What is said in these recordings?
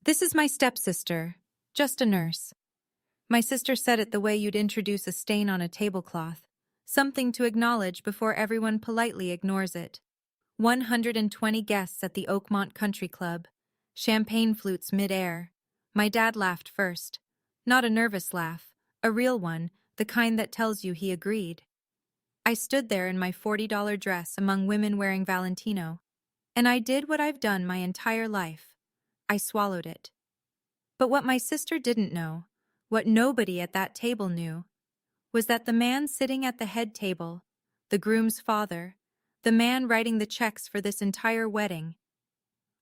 This is my stepsister, just a nurse. My sister said it the way you'd introduce a stain on a tablecloth, something to acknowledge before everyone politely ignores it. 120 guests at the Oakmont Country Club. Champagne flutes mid-air. My dad laughed first. Not a nervous laugh, a real one, the kind that tells you he agreed. I stood there in my $40 dress among women wearing Valentino, and I did what I've done my entire life. I swallowed it. But what my sister didn't know, what nobody at that table knew, was that the man sitting at the head table, the groom's father, the man writing the checks for this entire wedding,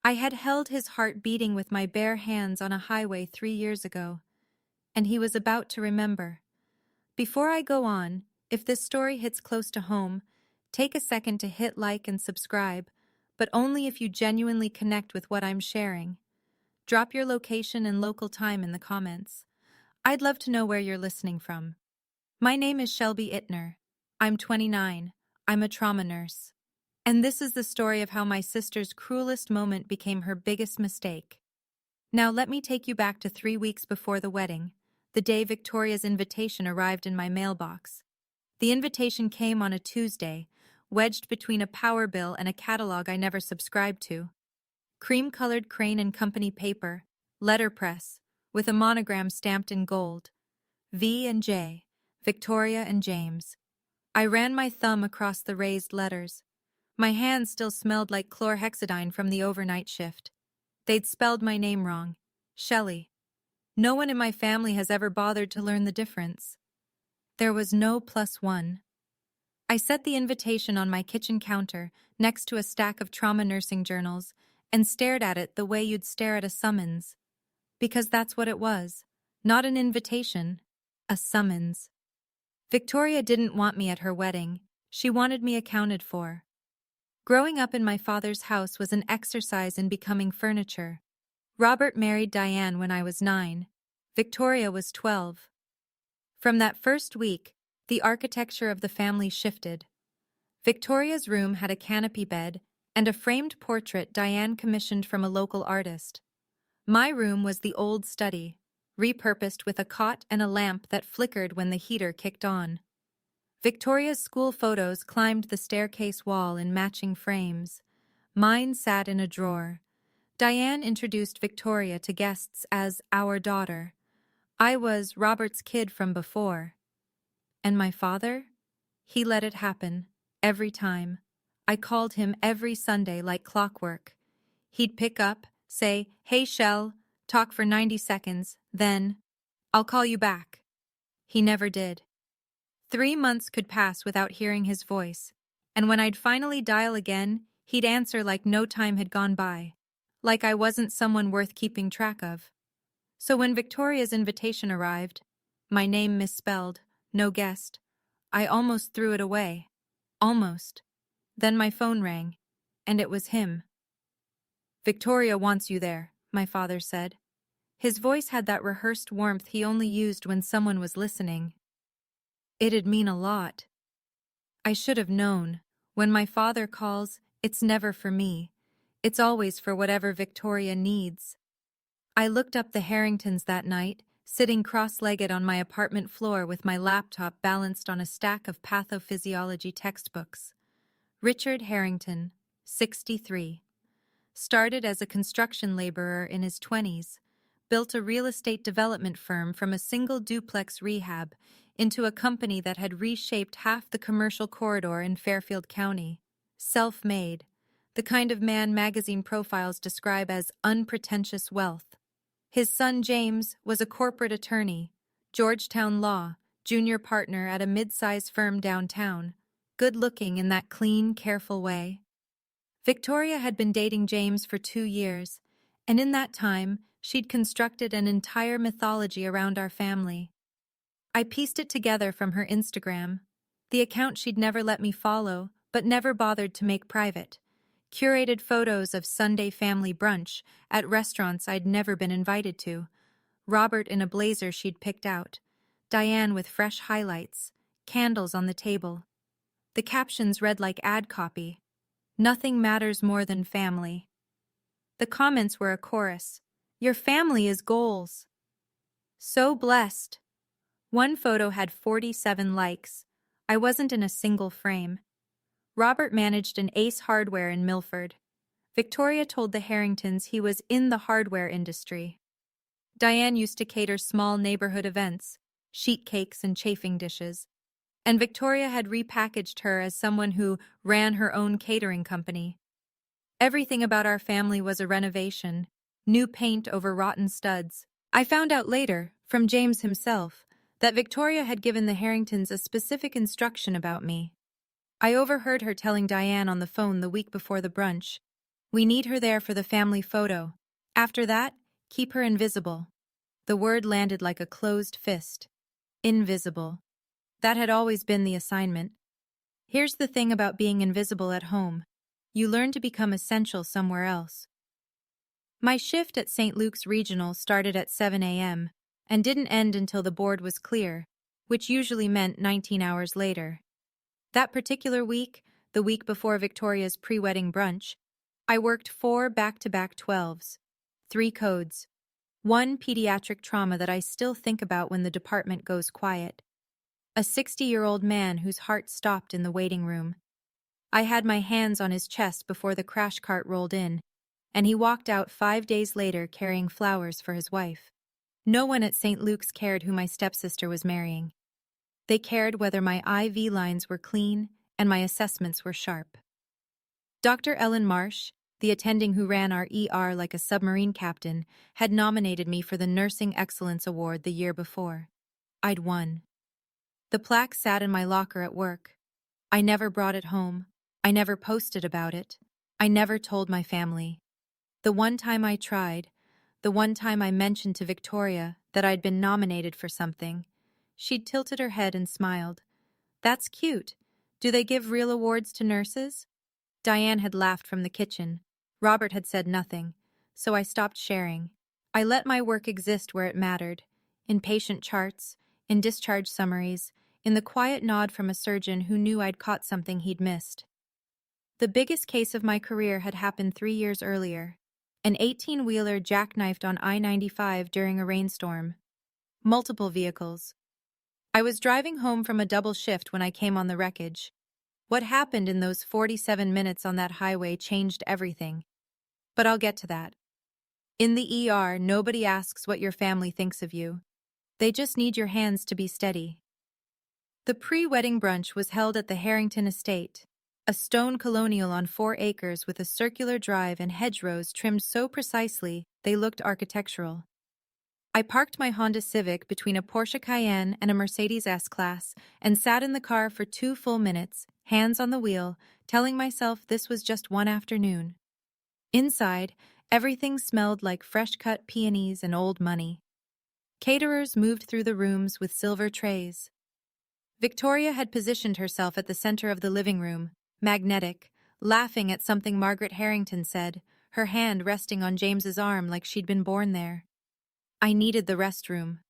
I had held his heart beating with my bare hands on a highway 3 years ago, and he was about to remember. Before I go on, if this story hits close to home, take a second to hit like and subscribe, but only if you genuinely connect with what I'm sharing. Drop your location and local time in the comments. I'd love to know where you're listening from. My name is Shelby Ittner. I'm 29. I'm a trauma nurse. And this is the story of how my sister's cruelest moment became her biggest mistake. Now let me take you back to 3 weeks before the wedding, the day Victoria's invitation arrived in my mailbox. The invitation came on a Tuesday, wedged between a power bill and a catalog I never subscribed to. Cream-colored Crane and Company paper, letterpress, with a monogram stamped in gold. V and J, Victoria and James. I ran my thumb across the raised letters. My hands still smelled like chlorhexidine from the overnight shift. They'd spelled my name wrong. Shelley. No one in my family has ever bothered to learn the difference. There was no +1. I set the invitation on my kitchen counter next to a stack of trauma nursing journals and stared at it the way you'd stare at a summons. Because that's what it was. Not an invitation. A summons. Victoria didn't want me at her wedding. She wanted me accounted for. Growing up in my father's house was an exercise in becoming furniture. Robert married Diane when I was 9. Victoria was 12. From that first week, the architecture of the family shifted. Victoria's room had a canopy bed and a framed portrait Diane commissioned from a local artist. My room was the old study, repurposed with a cot and a lamp that flickered when the heater kicked on. Victoria's school photos climbed the staircase wall in matching frames. Mine sat in a drawer. Diane introduced Victoria to guests as our daughter. I was Robert's kid from before. And my father? He let it happen, every time. I called him every Sunday like clockwork. He'd pick up, say, "Hey, Shell," talk for 90 seconds, then, "I'll call you back." He never did. 3 months could pass without hearing his voice, and when I'd finally dial again, he'd answer like no time had gone by, like I wasn't someone worth keeping track of. So when Victoria's invitation arrived, my name misspelled, no guest, I almost threw it away. Almost. Then my phone rang, and it was him. "Victoria wants you there," my father said. His voice had that rehearsed warmth he only used when someone was listening. It'd mean a lot. I should have known. When my father calls, it's never for me. It's always for whatever Victoria needs. I looked up the Harringtons that night, sitting cross-legged on my apartment floor with my laptop balanced on a stack of pathophysiology textbooks. Richard Harrington, 63. Started as a construction laborer in his 20s, built a real estate development firm from a single duplex rehab into a company that had reshaped half the commercial corridor in Fairfield County. Self-made, the kind of man magazine profiles describe as unpretentious wealth. His son James was a corporate attorney, Georgetown Law, junior partner at a mid-size firm downtown, good-looking in that clean, careful way. Victoria had been dating James for 2 years, and in that time, she'd constructed an entire mythology around our family. I pieced it together from her Instagram, the account she'd never let me follow, but never bothered to make private. Curated photos of Sunday family brunch at restaurants I'd never been invited to. Robert in a blazer she'd picked out. Diane with fresh highlights. Candles on the table. The captions read like ad copy. "Nothing matters more than family." The comments were a chorus. Your family is goals. So blessed. One photo had 47 likes. I wasn't in a single frame. Robert managed an Ace Hardware in Milford. Victoria told the Harringtons he was in the hardware industry. Diane used to cater small neighborhood events, sheet cakes and chafing dishes. And Victoria had repackaged her as someone who ran her own catering company. Everything about our family was a renovation, new paint over rotten studs. I found out later, from James himself, that Victoria had given the Harringtons a specific instruction about me. I overheard her telling Diane on the phone the week before the brunch, "We need her there for the family photo. After that, keep her invisible." The word landed like a closed fist. Invisible. That had always been the assignment. Here's the thing about being invisible at home. You learn to become essential somewhere else. My shift at St. Luke's Regional started at 7 a.m. and didn't end until the board was clear, which usually meant 19 hours later. That particular week, the week before Victoria's pre-wedding brunch, I worked 4 back-to-back 12s, 3 codes, 1 pediatric trauma that I still think about when the department goes quiet. A 60-year-old man whose heart stopped in the waiting room. I had my hands on his chest before the crash cart rolled in, and he walked out 5 days later carrying flowers for his wife. No one at St. Luke's cared who my stepsister was marrying. They cared whether my IV lines were clean and my assessments were sharp. Dr. Ellen Marsh, the attending who ran our ER like a submarine captain, had nominated me for the Nursing Excellence Award the year before. I'd won. The plaque sat in my locker at work. I never brought it home. I never posted about it. I never told my family. The one time I tried, the one time I mentioned to Victoria that I'd been nominated for something, she'd tilted her head and smiled. "That's cute. Do they give real awards to nurses?" Diane had laughed from the kitchen. Robert had said nothing, so I stopped sharing. I let my work exist where it mattered, in patient charts, in discharge summaries, in the quiet nod from a surgeon who knew I'd caught something he'd missed. The biggest case of my career had happened 3 years earlier. An 18-wheeler jackknifed on I-95 during a rainstorm. Multiple vehicles. I was driving home from a double shift when I came on the wreckage. What happened in those 47 minutes on that highway changed everything. But I'll get to that. In the ER, nobody asks what your family thinks of you. They just need your hands to be steady. The pre-wedding brunch was held at the Harrington estate, a stone colonial on 4 acres with a circular drive and hedgerows trimmed so precisely they looked architectural. I parked my Honda Civic between a Porsche Cayenne and a Mercedes S-Class and sat in the car for 2 full minutes, hands on the wheel, telling myself this was just one afternoon. Inside, everything smelled like fresh-cut peonies and old money. Caterers moved through the rooms with silver trays. Victoria had positioned herself at the center of the living room, magnetic, laughing at something Margaret Harrington said, her hand resting on James's arm like she'd been born there. I needed the restroom.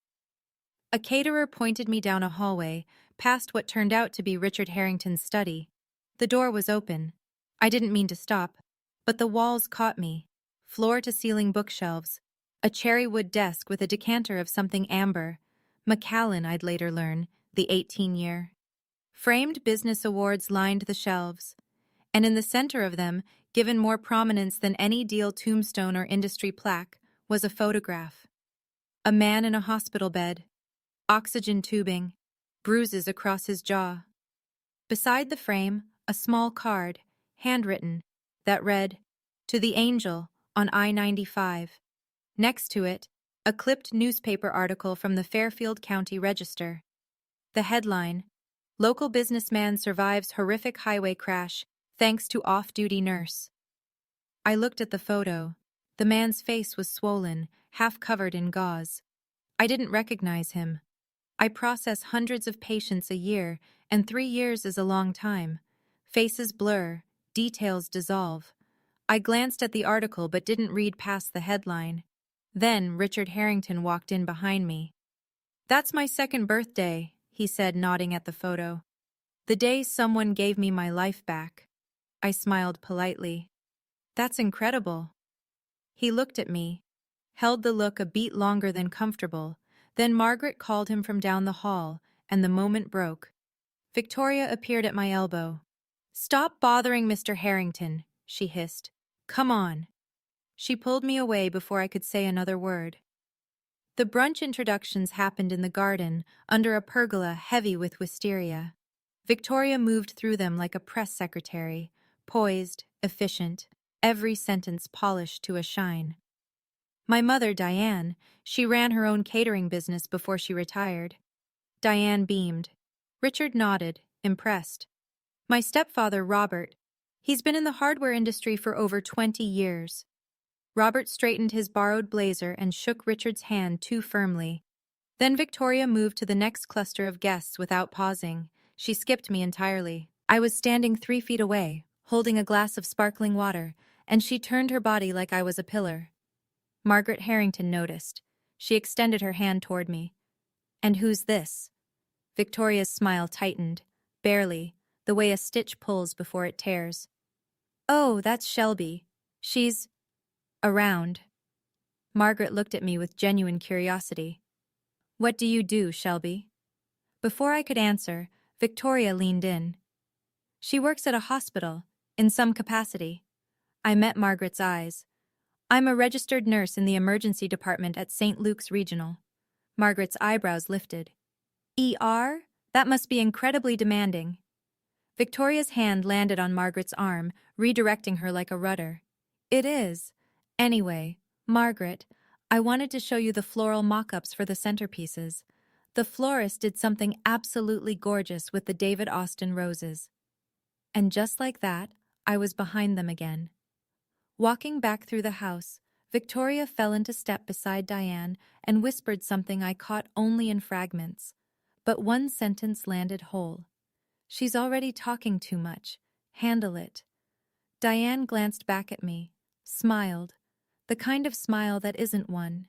A caterer pointed me down a hallway, past what turned out to be Richard Harrington's study. The door was open. I didn't mean to stop, but the walls caught me. Floor-to-ceiling bookshelves, a cherry wood desk with a decanter of something amber. Macallan, I'd later learn, the 18-year. Framed business awards lined the shelves, and in the center of them, given more prominence than any deal tombstone or industry plaque, was a photograph. A man in a hospital bed, oxygen tubing, bruises across his jaw. Beside the frame, a small card, handwritten, that read, "To the Angel, on I-95. Next to it, a clipped newspaper article from the Fairfield County Register. The headline, "Local businessman survives horrific highway crash, thanks to off-duty nurse." I looked at the photo. The man's face was swollen, half covered in gauze. I didn't recognize him. I process hundreds of patients a year, and 3 years is a long time. Faces blur, details dissolve. I glanced at the article but didn't read past the headline. Then Richard Harrington walked in behind me. "That's my 2nd birthday," he said, nodding at the photo. "The day someone gave me my life back." I smiled politely. "That's incredible." He looked at me. held the look a beat longer than comfortable. Then Margaret called him from down the hall, and the moment broke. Victoria appeared at my elbow. "Stop bothering Mr. Harrington," she hissed. "Come on." She pulled me away before I could say another word. The brunch introductions happened in the garden, under a pergola heavy with wisteria. Victoria moved through them like a press secretary, poised, efficient, every sentence polished to a shine. My mother, Diane, she ran her own catering business before she retired. Diane beamed. Richard nodded, impressed. My stepfather, Robert, he's been in the hardware industry for over 20 years. Robert straightened his borrowed blazer and shook Richard's hand too firmly. Then Victoria moved to the next cluster of guests without pausing. She skipped me entirely. I was standing 3 feet away, holding a glass of sparkling water, and she turned her body like I was a pillar. Margaret Harrington noticed. She extended her hand toward me. "And who's this?" Victoria's smile tightened, barely, the way a stitch pulls before it tears. "Oh, that's Shelby. She's around." Margaret looked at me with genuine curiosity. "What do you do, Shelby?" Before I could answer, Victoria leaned in. "She works at a hospital, in some capacity." I met Margaret's eyes. "I'm a registered nurse in the emergency department at St. Luke's Regional." Margaret's eyebrows lifted. "ER? That must be incredibly demanding." Victoria's hand landed on Margaret's arm, redirecting her like a rudder. "It is. Anyway, Margaret, I wanted to show you the floral mock-ups for the centerpieces. The florist did something absolutely gorgeous with the David Austin roses." And just like that, I was behind them again. Walking back through the house, Victoria fell into step beside Diane and whispered something I caught only in fragments. But one sentence landed whole. "She's already talking too much. Handle it." Diane glanced back at me, smiled, the kind of smile that isn't one.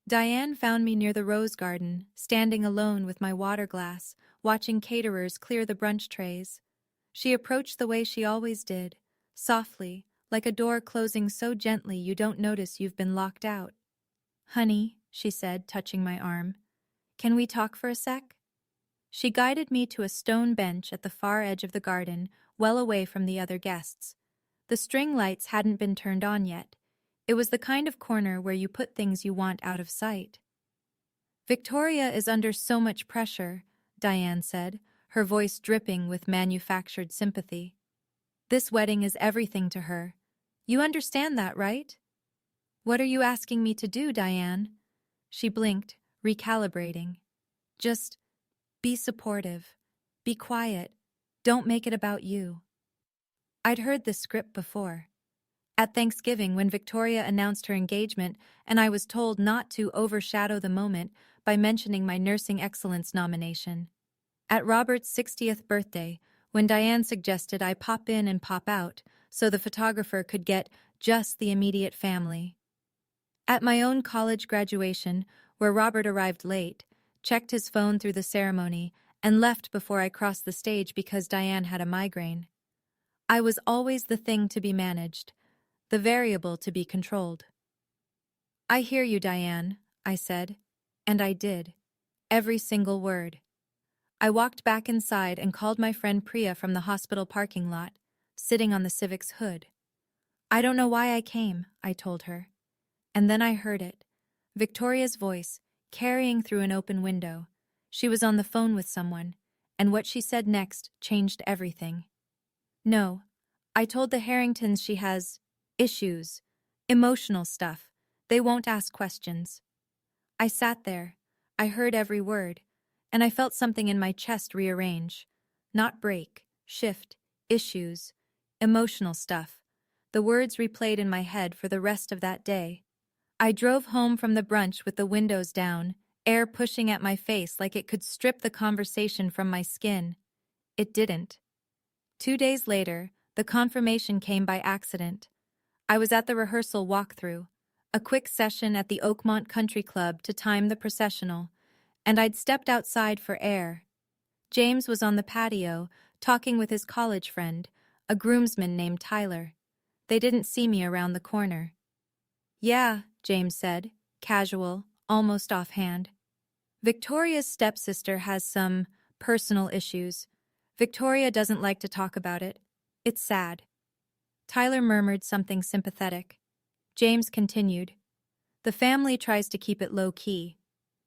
Diane found me near the rose garden, standing alone with my water glass, watching caterers clear the brunch trays. She approached the way she always did, softly, like a door closing so gently you don't notice you've been locked out. "Honey," she said, touching my arm, "can we talk for a sec?" She guided me to a stone bench at the far edge of the garden, well away from the other guests. The string lights hadn't been turned on yet. It was the kind of corner where you put things you want out of sight. "Victoria is under so much pressure," Diane said, her voice dripping with manufactured sympathy. "This wedding is everything to her. You understand that, right?" "What are you asking me to do, Diane?" She blinked, recalibrating. "Just be supportive. Be quiet. Don't make it about you." I'd heard this script before. At Thanksgiving, when Victoria announced her engagement, and I was told not to overshadow the moment by mentioning my nursing excellence nomination. At Robert's 60th birthday, when Diane suggested I pop in and pop out so the photographer could get just the immediate family. At my own college graduation, where Robert arrived late, checked his phone through the ceremony, and left before I crossed the stage because Diane had a migraine. I was always the thing to be managed, the variable to be controlled. "I hear you, Diane," I said, and I did. Every single word. I walked back inside and called my friend Priya from the hospital parking lot, sitting on the Civic's hood. "I don't know why I came," I told her. And then I heard it. Victoria's voice, carrying through an open window. She was on the phone with someone, and what she said next changed everything. "No, I told the Harringtons she has issues, emotional stuff. They won't ask questions." I sat there. I heard every word, and I felt something in my chest rearrange. Not break, shift, issues, emotional stuff. The words replayed in my head for the rest of that day. I drove home from the brunch with the windows down, air pushing at my face like it could strip the conversation from my skin. It didn't. 2 days later, the confirmation came by accident. I was at the rehearsal walkthrough, a quick session at the Oakmont Country Club to time the processional, and I'd stepped outside for air. James was on the patio, talking with his college friend, a groomsman named Tyler. They didn't see me around the corner. "Yeah," James said, casual, almost offhand. Victoria's stepsister has some personal issues. Victoria doesn't like to talk about it. It's sad. Tyler murmured something sympathetic. James continued. The family tries to keep it low-key.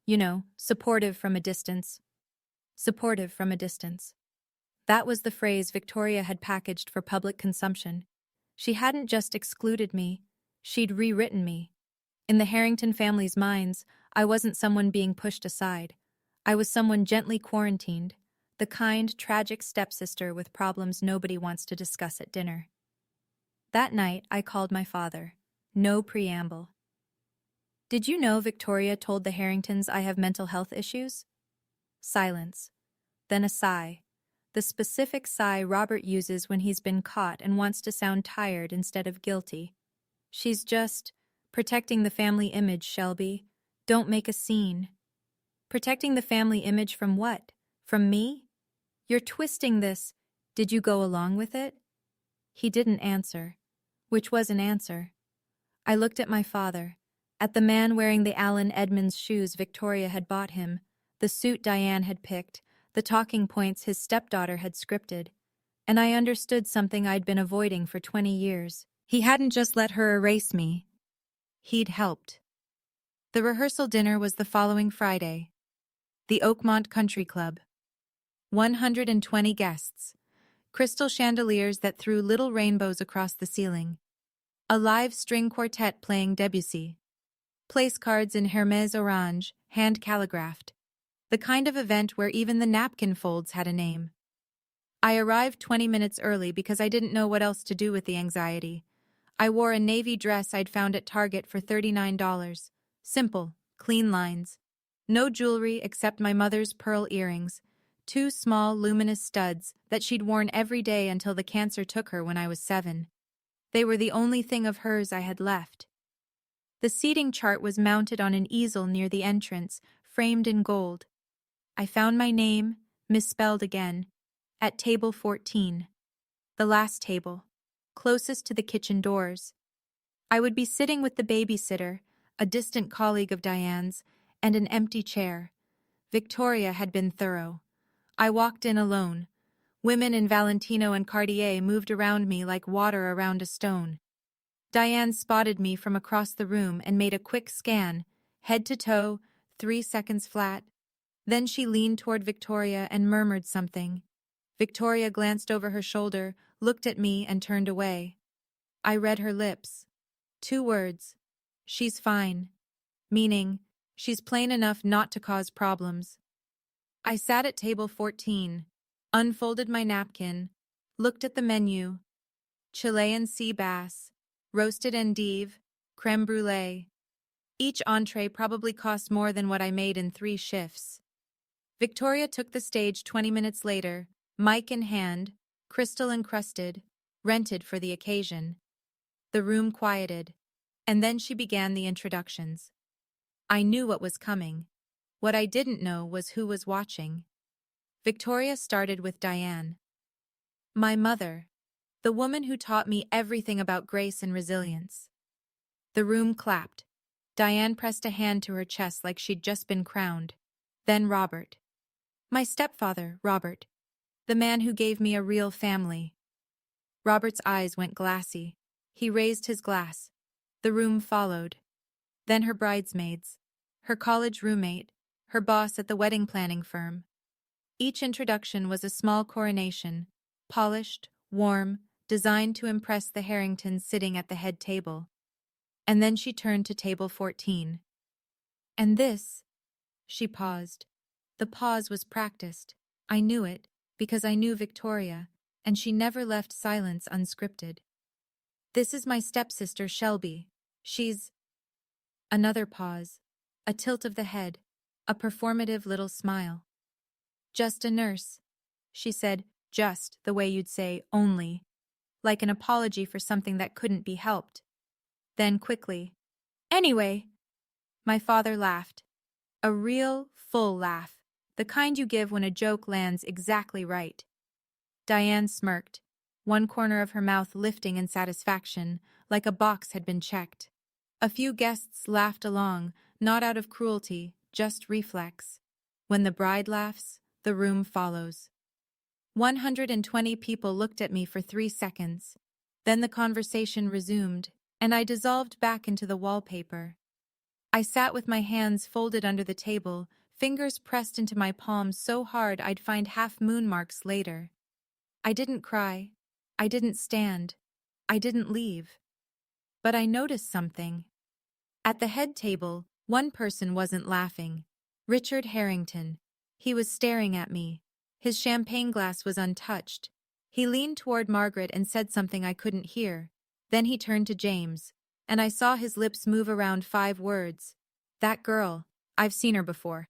You know, supportive from a distance. Supportive from a distance. That was the phrase Victoria had packaged for public consumption. She hadn't just excluded me, she'd rewritten me. In the Harrington family's minds, I wasn't someone being pushed aside. I was someone gently quarantined, the kind, tragic stepsister with problems nobody wants to discuss at dinner. That night, I called my father. No preamble. Did you know Victoria told the Harringtons I have mental health issues? Silence. Then a sigh. The specific sigh Robert uses when he's been caught and wants to sound tired instead of guilty. She's just protecting the family image, Shelby. Don't make a scene. Protecting the family image from what? From me? You're twisting this. Did you go along with it? He didn't answer. Which was an answer. I looked at my father, at the man wearing the Allen Edmonds shoes Victoria had bought him, the suit Diane had picked, the talking points his stepdaughter had scripted, and I understood something I'd been avoiding for 20 years. He hadn't just let her erase me. He'd helped. The rehearsal dinner was the following Friday. The Oakmont Country Club. 120 guests. Crystal chandeliers that threw little rainbows across the ceiling. A live string quartet playing Debussy. Place cards in Hermès orange, hand calligraphed. The kind of event where even the napkin folds had a name. I arrived 20 minutes early because I didn't know what else to do with the anxiety. I wore a navy dress I'd found at Target for $39. Simple, clean lines. No jewelry except my mother's pearl earrings, 2 small, luminous studs that she'd worn every day until the cancer took her when I was 7. They were the only thing of hers I had left. The seating chart was mounted on an easel near the entrance, framed in gold. I found my name, misspelled again, at table 14. The last table, closest to the kitchen doors. I would be sitting with the babysitter, a distant colleague of Diane's, and an empty chair. Victoria had been thorough. I walked in alone. Women in Valentino and Cartier moved around me like water around a stone. Diane spotted me from across the room and made a quick scan, head to toe, 3 seconds flat. Then she leaned toward Victoria and murmured something. Victoria glanced over her shoulder, looked at me, and turned away. I read her lips. 2 words. She's fine. Meaning, she's plain enough not to cause problems. I sat at table 14, unfolded my napkin, looked at the menu. Chilean sea bass, roasted endive, creme brulee. Each entree probably cost more than what I made in 3 shifts. Victoria took the stage 20 minutes later, mic in hand, crystal encrusted, rented for the occasion. The room quieted, and then she began the introductions. I knew what was coming. What I didn't know was who was watching. Victoria started with Diane. My mother, the woman who taught me everything about grace and resilience. The room clapped. Diane pressed a hand to her chest like she'd just been crowned. Then Robert. My stepfather, Robert. The man who gave me a real family. Robert's eyes went glassy. He raised his glass. The room followed. Then her bridesmaids. Her college roommate. Her boss at the wedding planning firm. Each introduction was a small coronation, polished, warm, designed to impress the Harringtons sitting at the head table. And then she turned to table 14. And this, she paused. The pause was practiced. I knew it, because I knew Victoria, and she never left silence unscripted. This is my stepsister, Shelby. She's... Another pause. A tilt of the head. A performative little smile. Just a nurse. She said, just the way you'd say only, like an apology for something that couldn't be helped. Then quickly, anyway, my father laughed. A real, full laugh, the kind you give when a joke lands exactly right. Diane smirked, one corner of her mouth lifting in satisfaction, like a box had been checked. A few guests laughed along, not out of cruelty, just reflex. When the bride laughs, the room follows. 120 people looked at me for 3 seconds. Then the conversation resumed, and I dissolved back into the wallpaper. I sat with my hands folded under the table, fingers pressed into my palms so hard I'd find half-moon marks later. I didn't cry. I didn't stand. I didn't leave. But I noticed something. At the head table, one person wasn't laughing. Richard Harrington. He was staring at me. His champagne glass was untouched. He leaned toward Margaret and said something I couldn't hear. Then he turned to James, and I saw his lips move around 5 words. That girl. I've seen her before.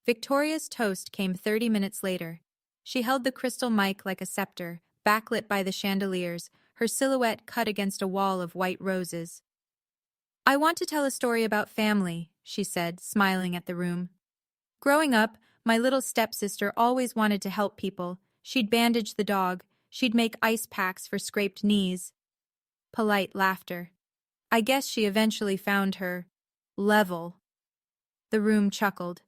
Victoria's toast came 30 minutes later. She held the crystal mic like a scepter, backlit by the chandeliers, her silhouette cut against a wall of white roses. I want to tell a story about family, she said, smiling at the room. Growing up, my little stepsister always wanted to help people. She'd bandage the dog. She'd make ice packs for scraped knees. Polite laughter. I guess she eventually found her level. The room chuckled.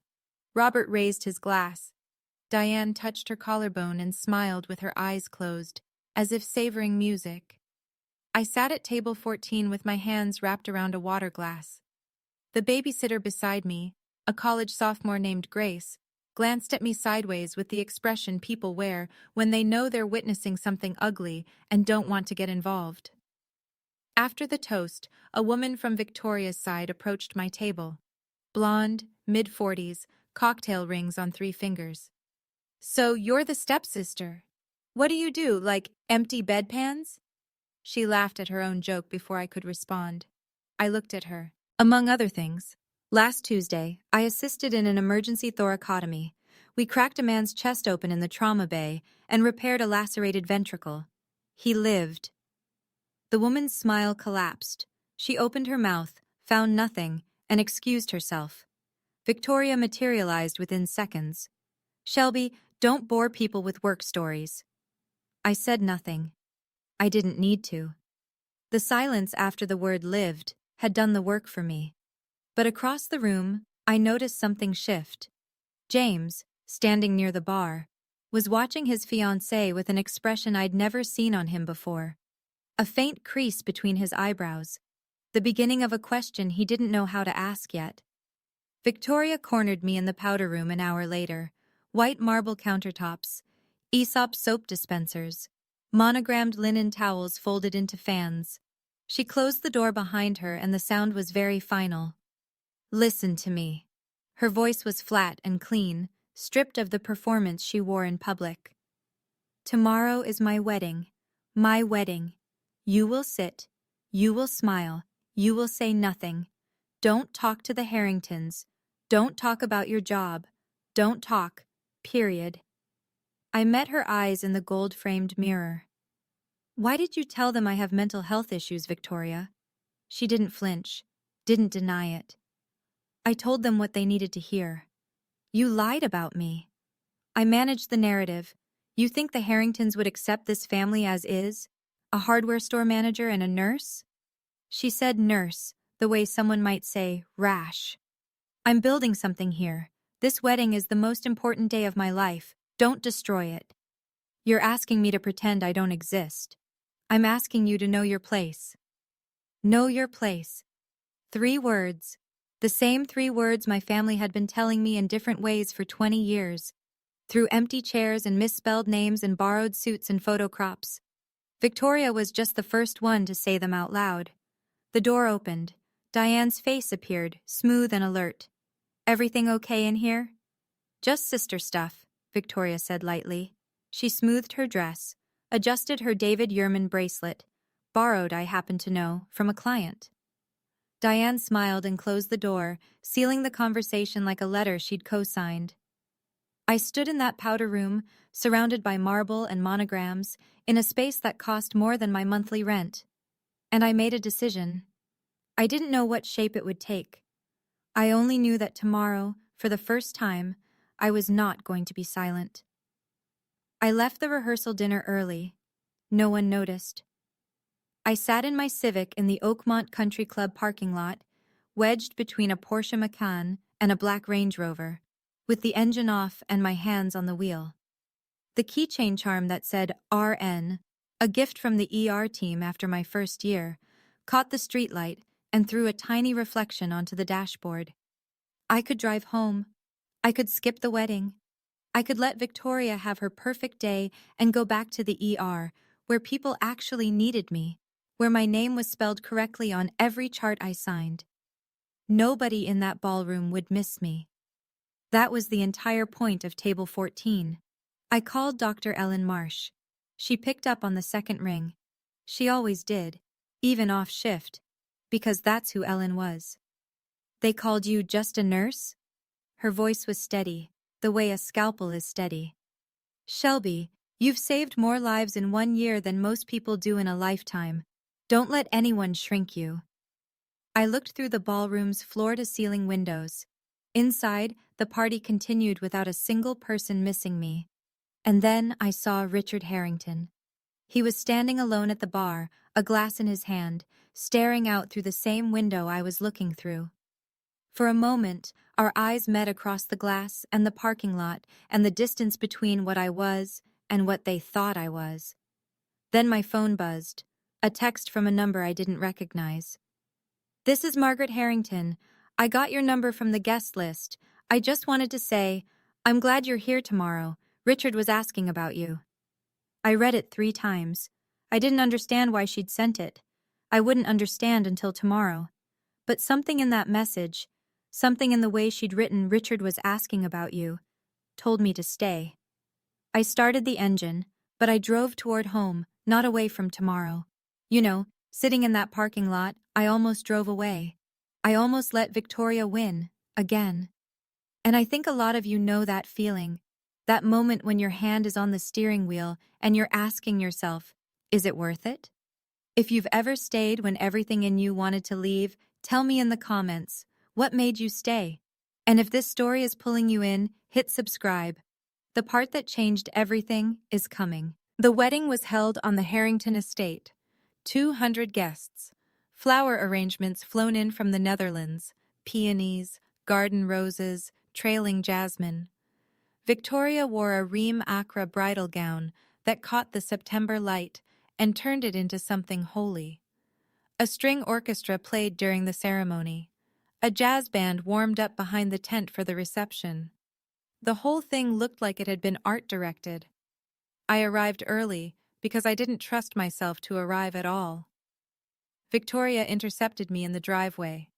Robert raised his glass. Diane touched her collarbone and smiled with her eyes closed, as if savoring music. I sat at table 14 with my hands wrapped around a water glass. The babysitter beside me, a college sophomore named Grace, glanced at me sideways with the expression people wear when they know they're witnessing something ugly and don't want to get involved. After the toast, a woman from Victoria's side approached my table. Blonde, mid-40s, cocktail rings on 3 fingers. So you're the stepsister. What do you do, like empty bedpans? She laughed at her own joke before I could respond. I looked at her. Among other things, last Tuesday, I assisted in an emergency thoracotomy. We cracked a man's chest open in the trauma bay and repaired a lacerated ventricle. He lived. The woman's smile collapsed. She opened her mouth, found nothing, and excused herself. Victoria materialized within seconds. Shelby, don't bore people with work stories. I said nothing. I didn't need to. The silence after the word lived had done the work for me. But across the room, I noticed something shift. James, standing near the bar, was watching his fiancée with an expression I'd never seen on him before. A faint crease between his eyebrows, the beginning of a question he didn't know how to ask yet. Victoria cornered me in the powder room an hour later. White marble countertops, Aesop soap dispensers, monogrammed linen towels folded into fans. She closed the door behind her and the sound was very final. Listen to me. Her voice was flat and clean, stripped of the performance she wore in public. Tomorrow is my wedding. My wedding. You will sit. You will smile. You will say nothing. Don't talk to the Harringtons. Don't talk about your job. Don't talk. Period. I met her eyes in the gold-framed mirror. Why did you tell them I have mental health issues, Victoria? She didn't flinch, didn't deny it. I told them what they needed to hear. You lied about me. I managed the narrative. You think the Harringtons would accept this family as is? A hardware store manager and a nurse? She said nurse, the way someone might say rash. I'm building something here. This wedding is the most important day of my life. Don't destroy it. You're asking me to pretend I don't exist. I'm asking you to know your place. Know your place. 3 words. The same 3 words my family had been telling me in different ways for 20 years. Through empty chairs and misspelled names and borrowed suits and photo crops. Victoria was just the first one to say them out loud. The door opened. Diane's face appeared, smooth and alert. Everything okay in here? Just sister stuff, Victoria said lightly. She smoothed her dress, adjusted her David Yurman bracelet, borrowed, I happen to know, from a client. Diane smiled and closed the door, sealing the conversation like a letter she'd co-signed. I stood in that powder room, surrounded by marble and monograms, in a space that cost more than my monthly rent. And I made a decision. I didn't know what shape it would take. I only knew that tomorrow, for the first time, I was not going to be silent. I left the rehearsal dinner early. No one noticed. I sat in my Civic in the Oakmont Country Club parking lot, wedged between a Porsche Macan and a black Range Rover, with the engine off and my hands on the wheel. The keychain charm that said RN, a gift from the ER team after my first year, caught the streetlight and threw a tiny reflection onto the dashboard. I could drive home. I could skip the wedding. I could let Victoria have her perfect day and go back to the ER, where people actually needed me, where my name was spelled correctly on every chart I signed. Nobody in that ballroom would miss me. That was the entire point of Table 14. I called Dr. Ellen Marsh. She picked up on the second ring. She always did, even off shift, because that's who Ellen was. They called you just a nurse? Her voice was steady, the way a scalpel is steady. Shelby, you've saved more lives in 1 year than most people do in a lifetime. Don't let anyone shrink you. I looked through the ballroom's floor-to-ceiling windows. Inside, the party continued without a single person missing me. And then I saw Richard Harrington. He was standing alone at the bar, a glass in his hand, staring out through the same window I was looking through. For a moment, our eyes met across the glass and the parking lot and the distance between what I was and what they thought I was. Then my phone buzzed, a text from a number I didn't recognize. "This is Margaret Harrington. I got your number from the guest list. I just wanted to say, I'm glad you're here tomorrow. Richard was asking about you." I read it 3 times. I didn't understand why she'd sent it. I wouldn't understand until tomorrow. But something in that message, something in the way she'd written "Richard was asking about you," told me to stay. I started the engine, but I drove toward home, not away from tomorrow. You know, sitting in that parking lot, I almost drove away. I almost let Victoria win, again. And I think a lot of you know that feeling, that moment when your hand is on the steering wheel and you're asking yourself, is it worth it? If you've ever stayed when everything in you wanted to leave, tell me in the comments, what made you stay? And if this story is pulling you in, hit subscribe. The part that changed everything is coming. The wedding was held on the Harrington estate. 200 guests. Flower arrangements flown in from the Netherlands. Peonies, garden roses, trailing jasmine. Victoria wore a Reem Acra bridal gown that caught the September light and turned it into something holy. A string orchestra played during the ceremony. A jazz band warmed up behind the tent for the reception. The whole thing looked like it had been art-directed. I arrived early because I didn't trust myself to arrive at all. Victoria intercepted me in the driveway.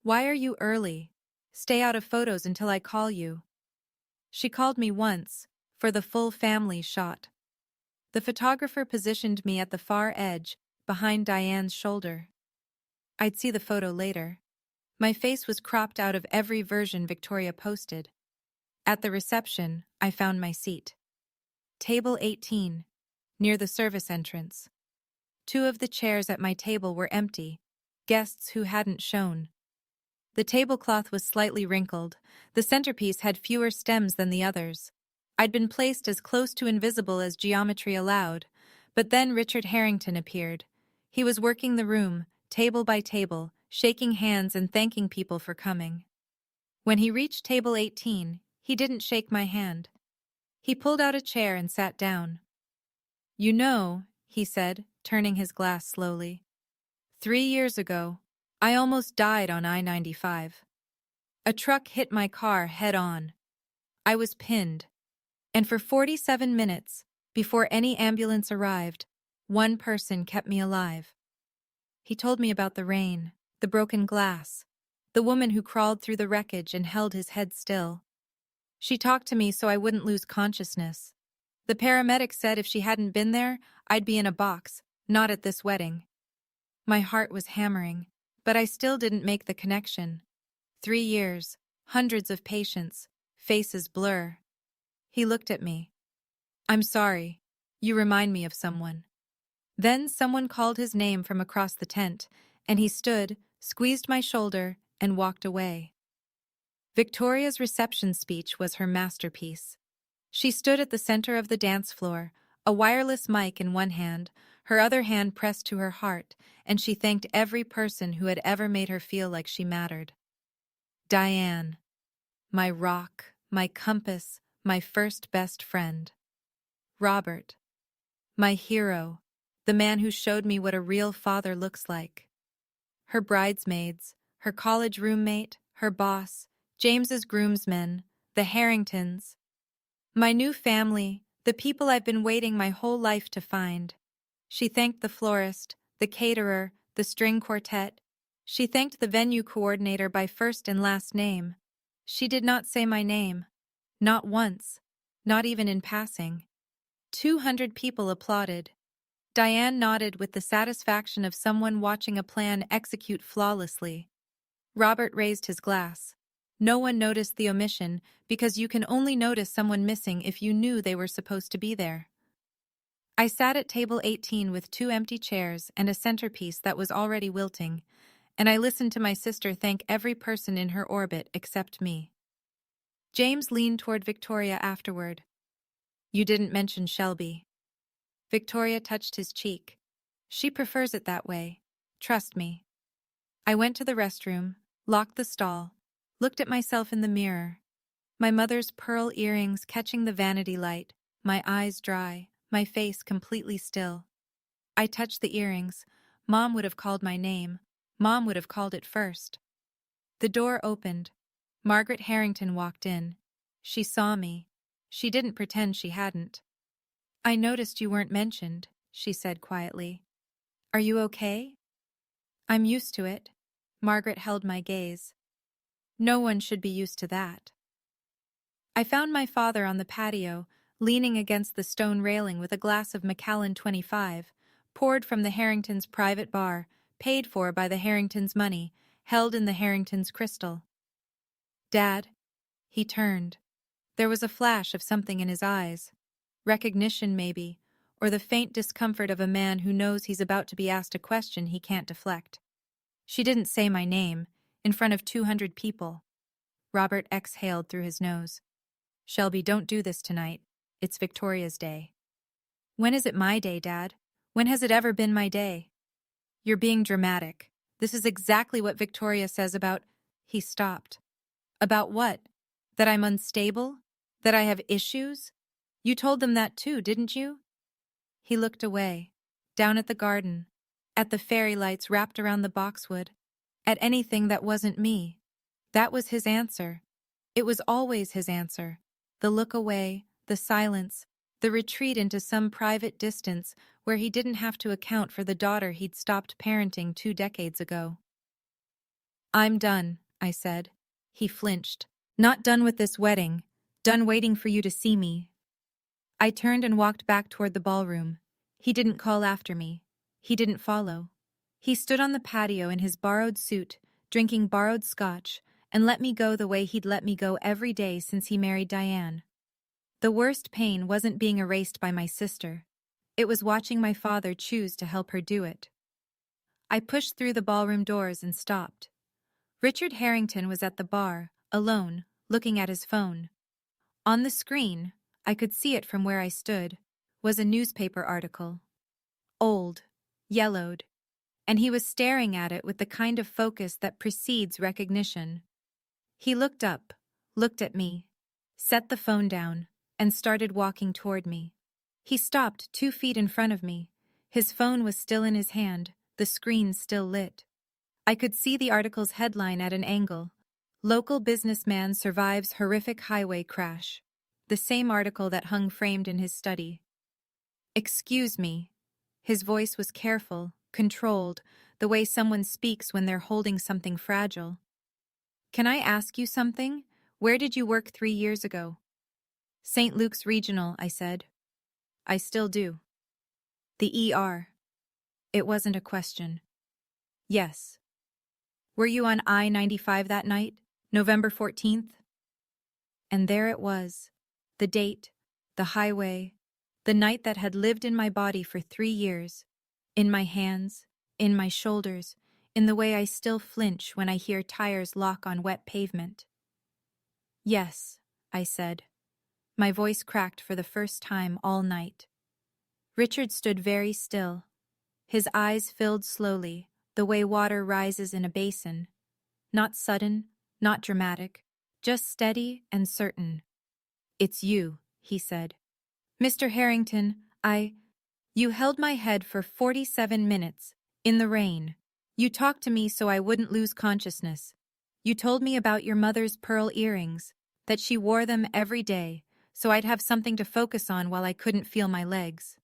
"Why are you early? Stay out of photos until I call you." She called me once, for the full family shot. The photographer positioned me at the far edge, behind Diane's shoulder. I'd see the photo later. My face was cropped out of every version Victoria posted. At the reception, I found my seat. Table 18, near the service entrance. 2 of the chairs at my table were empty, guests who hadn't shown. The tablecloth was slightly wrinkled. The centerpiece had fewer stems than the others. I'd been placed as close to invisible as geometry allowed, but then Richard Harrington appeared. He was working the room, table by table, shaking hands and thanking people for coming. When he reached table 18, he didn't shake my hand. He pulled out a chair and sat down. "You know," he said, turning his glass slowly, 3 years ago, I almost died on I-95. A truck hit my car head-on. I was pinned. And for 47 minutes, before any ambulance arrived, one person kept me alive. He told me about the rain, the broken glass, the woman who crawled through the wreckage and held his head still. She talked to me so I wouldn't lose consciousness. The paramedic said if she hadn't been there, I'd be in a box, not at this wedding. My heart was hammering, but I still didn't make the connection. 3 years, hundreds of patients, faces blur. He looked at me. "I'm sorry. You remind me of someone." Then someone called his name from across the tent, and he stood, squeezed my shoulder, and walked away. Victoria's reception speech was her masterpiece. She stood at the center of the dance floor, a wireless mic in one hand, Her other hand pressed to her heart, and she thanked every person who had ever made her feel like she mattered. Diane. My rock, my compass, my first best friend. Robert. My hero, the man who showed me what a real father looks like. Her bridesmaids, her college roommate, her boss, James's groomsmen, the Harringtons. My new family, the people I've been waiting my whole life to find. She thanked the florist, the caterer, the string quartet. She thanked the venue coordinator by first and last name. She did not say my name. Not once. Not even in passing. 200 people applauded. Diane nodded with the satisfaction of someone watching a plan execute flawlessly. Robert raised his glass. No one noticed the omission because you can only notice someone missing if you knew they were supposed to be there. I sat at table 18 with 2 empty chairs and a centerpiece that was already wilting, and I listened to my sister thank every person in her orbit except me. James leaned toward Victoria afterward. You didn't mention Shelby. Victoria touched his cheek. She prefers it that way. Trust me. I went to the restroom, locked the stall, looked at myself in the mirror. My mother's pearl earrings catching the vanity light, my eyes dry, my face completely still. I touched the earrings. Mom would have called my name. Mom would have called it first. The door opened. Margaret Harrington walked in. She saw me. She didn't pretend she hadn't. I noticed you weren't mentioned, she said quietly. Are you okay? I'm used to it. Margaret held my gaze. No one should be used to that. I found my father on the patio, leaning against the stone railing with a glass of Macallan 25, poured from the Harringtons' private bar, paid for by the Harringtons' money, held in the Harringtons' crystal. Dad? He turned. There was a flash of something in his eyes. Recognition, maybe, or the faint discomfort of a man who knows he's about to be asked a question he can't deflect. She didn't say my name, in front of 200 people. Robert exhaled through his nose. Shelby, don't do this tonight. It's Victoria's day. When is it my day, Dad? When has it ever been my day? You're being dramatic. This is exactly what Victoria says about... He stopped. About what? That I'm unstable? That I have issues? You told them that too, didn't you? He looked away, down at the garden, at the fairy lights wrapped around the boxwood, at anything that wasn't me. That was his answer. It was always his answer. The look away, the silence, the retreat into some private distance where he didn't have to account for the daughter he'd stopped parenting 2 decades ago. I'm done, I said. He flinched. Not done with this wedding. Done waiting for you to see me. I turned and walked back toward the ballroom. He didn't call after me. He didn't follow. He stood on the patio in his borrowed suit, drinking borrowed scotch, and let me go the way he'd let me go every day since he married Diane. The worst pain wasn't being erased by my sister. It was watching my father choose to help her do it. I pushed through the ballroom doors and stopped. Richard Harrington was at the bar, alone, looking at his phone. On the screen, I could see it from where I stood, was a newspaper article. Old, yellowed, and he was staring at it with the kind of focus that precedes recognition. He looked up, looked at me, set the phone down, and started walking toward me. He stopped 2 feet in front of me. His phone was still in his hand, the screen still lit. I could see the article's headline at an angle. Local businessman survives horrific highway crash. The same article that hung framed in his study. Excuse me. His voice was careful, controlled, the way someone speaks when they're holding something fragile. Can I ask you something? Where did you work 3 years ago? St. Luke's Regional, I said. I still do. The ER. It wasn't a question. Yes. Were you on I-95 that night, November 14th? And there it was. The date, the highway, the night that had lived in my body for 3 years, in my hands, in my shoulders, in the way I still flinch when I hear tires lock on wet pavement. Yes, I said. My voice cracked for the first time all night. Richard stood very still, His eyes filled slowly, the way water rises in a basin. Not sudden, not dramatic, just steady and certain. "It's you," he said. "Mr. Harrington, you held my head for 47 minutes, in the rain. You talked to me so I wouldn't lose consciousness. You told me about your mother's pearl earrings, that she wore them every day, so I'd have something to focus on while I couldn't feel my legs."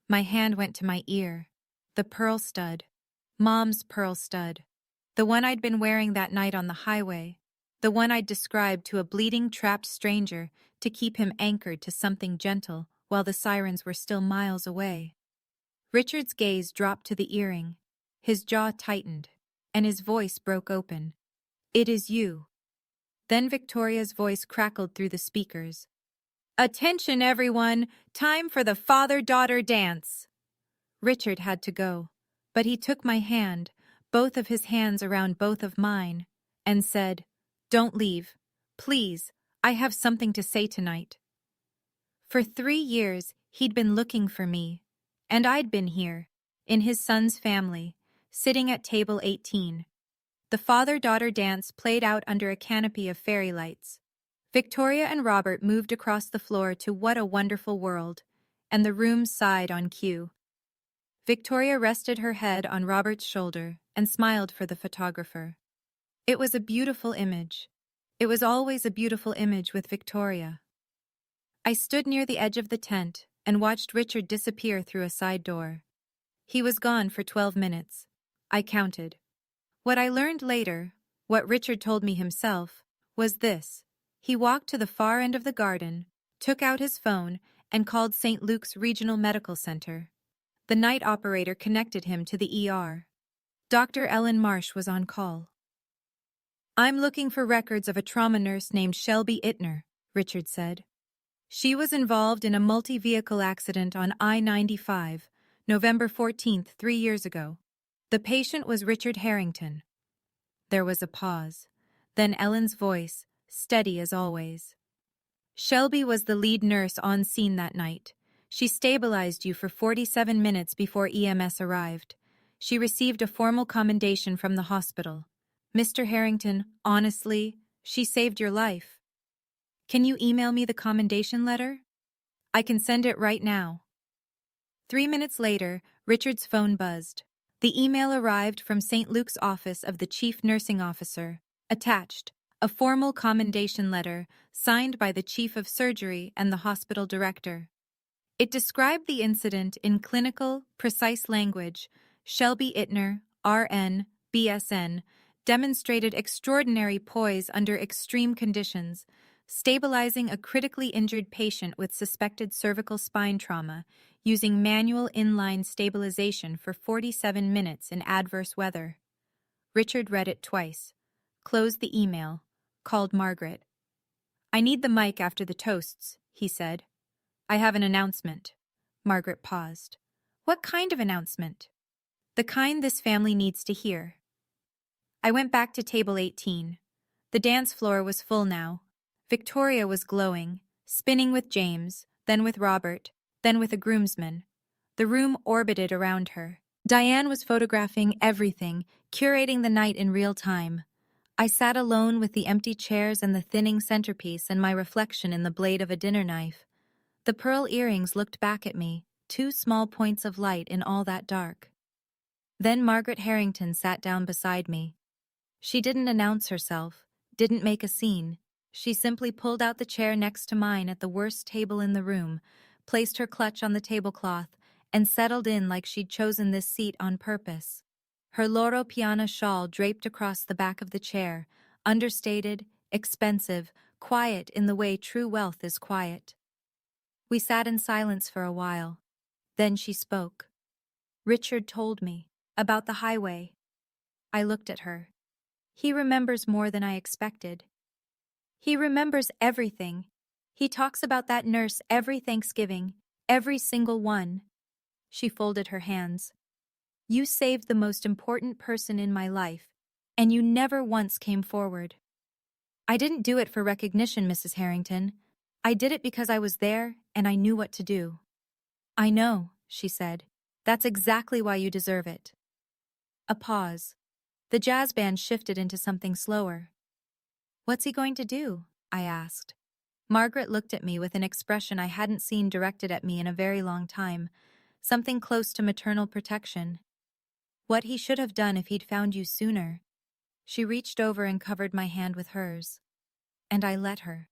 My hand went to my ear. The pearl stud. Mom's pearl stud. The one I'd been wearing that night on the highway. The one I'd described to a bleeding, trapped stranger to keep him anchored to something gentle while the sirens were still miles away. Richard's gaze dropped to the earring. His jaw tightened, and his voice broke open. "It is you." Then Victoria's voice crackled through the speakers. "Attention, everyone! Time for the father-daughter dance!" Richard had to go, but he took my hand, both of his hands around both of mine, and said, "Don't leave. Please, I have something to say tonight." For 3 years, he'd been looking for me, and I'd been here, in his son's family, sitting at table 18. The father-daughter dance played out under a canopy of fairy lights. Victoria and Robert moved across the floor to "What a Wonderful World," and the room sighed on cue. Victoria rested her head on Robert's shoulder and smiled for the photographer. It was a beautiful image. It was always a beautiful image with Victoria. I stood near the edge of the tent and watched Richard disappear through a side door. He was gone for 12 minutes. I counted. What I learned later, what Richard told me himself, was this. He walked to the far end of the garden, took out his phone, and called St. Luke's Regional Medical Center. The night operator connected him to the ER. Dr. Ellen Marsh was on call. "I'm looking for records of a trauma nurse named Shelby Ittner," Richard said. "She was involved in a multi-vehicle accident on I-95, November 14th, 3 years ago. The patient was Richard Harrington." There was a pause. Then Ellen's voice, steady as always. "Shelby was the lead nurse on scene that night. She stabilized you for 47 minutes before EMS arrived. She received a formal commendation from the hospital. Mr. Harrington, honestly, she saved your life. Can you email me the commendation letter? I can send it right now." 3 minutes later, Richard's phone buzzed. The email arrived from St. Luke's office of the chief nursing officer. Attached, a formal commendation letter signed by the chief of surgery and the hospital director. It described the incident in clinical, precise language. Shelby Ittner, RN, BSN, demonstrated extraordinary poise under extreme conditions, stabilizing a critically injured patient with suspected cervical spine trauma using manual inline stabilization for 47 minutes in adverse weather. Richard read it twice, closed the email, called Margaret. "I need the mic after the toasts," he said. "I have an announcement." Margaret paused. "What kind of announcement?" "The kind this family needs to hear." I went back to table 18. The dance floor was full now. Victoria was glowing, spinning with James, then with Robert, then with a groomsman. The room orbited around her. Diane was photographing everything, curating the night in real time. I sat alone with the empty chairs and the thinning centerpiece and my reflection in the blade of a dinner knife. The pearl earrings looked back at me, 2 small points of light in all that dark. Then Margaret Harrington sat down beside me. She didn't announce herself, didn't make a scene. She simply pulled out the chair next to mine at the worst table in the room, placed her clutch on the tablecloth, and settled in like she'd chosen this seat on purpose. Her Loro Piana shawl draped across the back of the chair, understated, expensive, quiet in the way true wealth is quiet. We sat in silence for a while. Then she spoke. "Richard told me about the highway." I looked at her. "He remembers more than I expected. He remembers everything. He talks about that nurse every Thanksgiving, every single one." She folded her hands. "You saved the most important person in my life, and you never once came forward." "I didn't do it for recognition, Mrs. Harrington. I did it because I was there and I knew what to do." "I know," she said. That's exactly why you deserve it. A pause. The jazz band shifted into something slower. What's he going to do? I asked. Margaret looked at me with an expression I hadn't seen directed at me in a very long time, something close to maternal protection. What he should have done if he'd found you sooner. She reached over and covered my hand with hers. And I let her.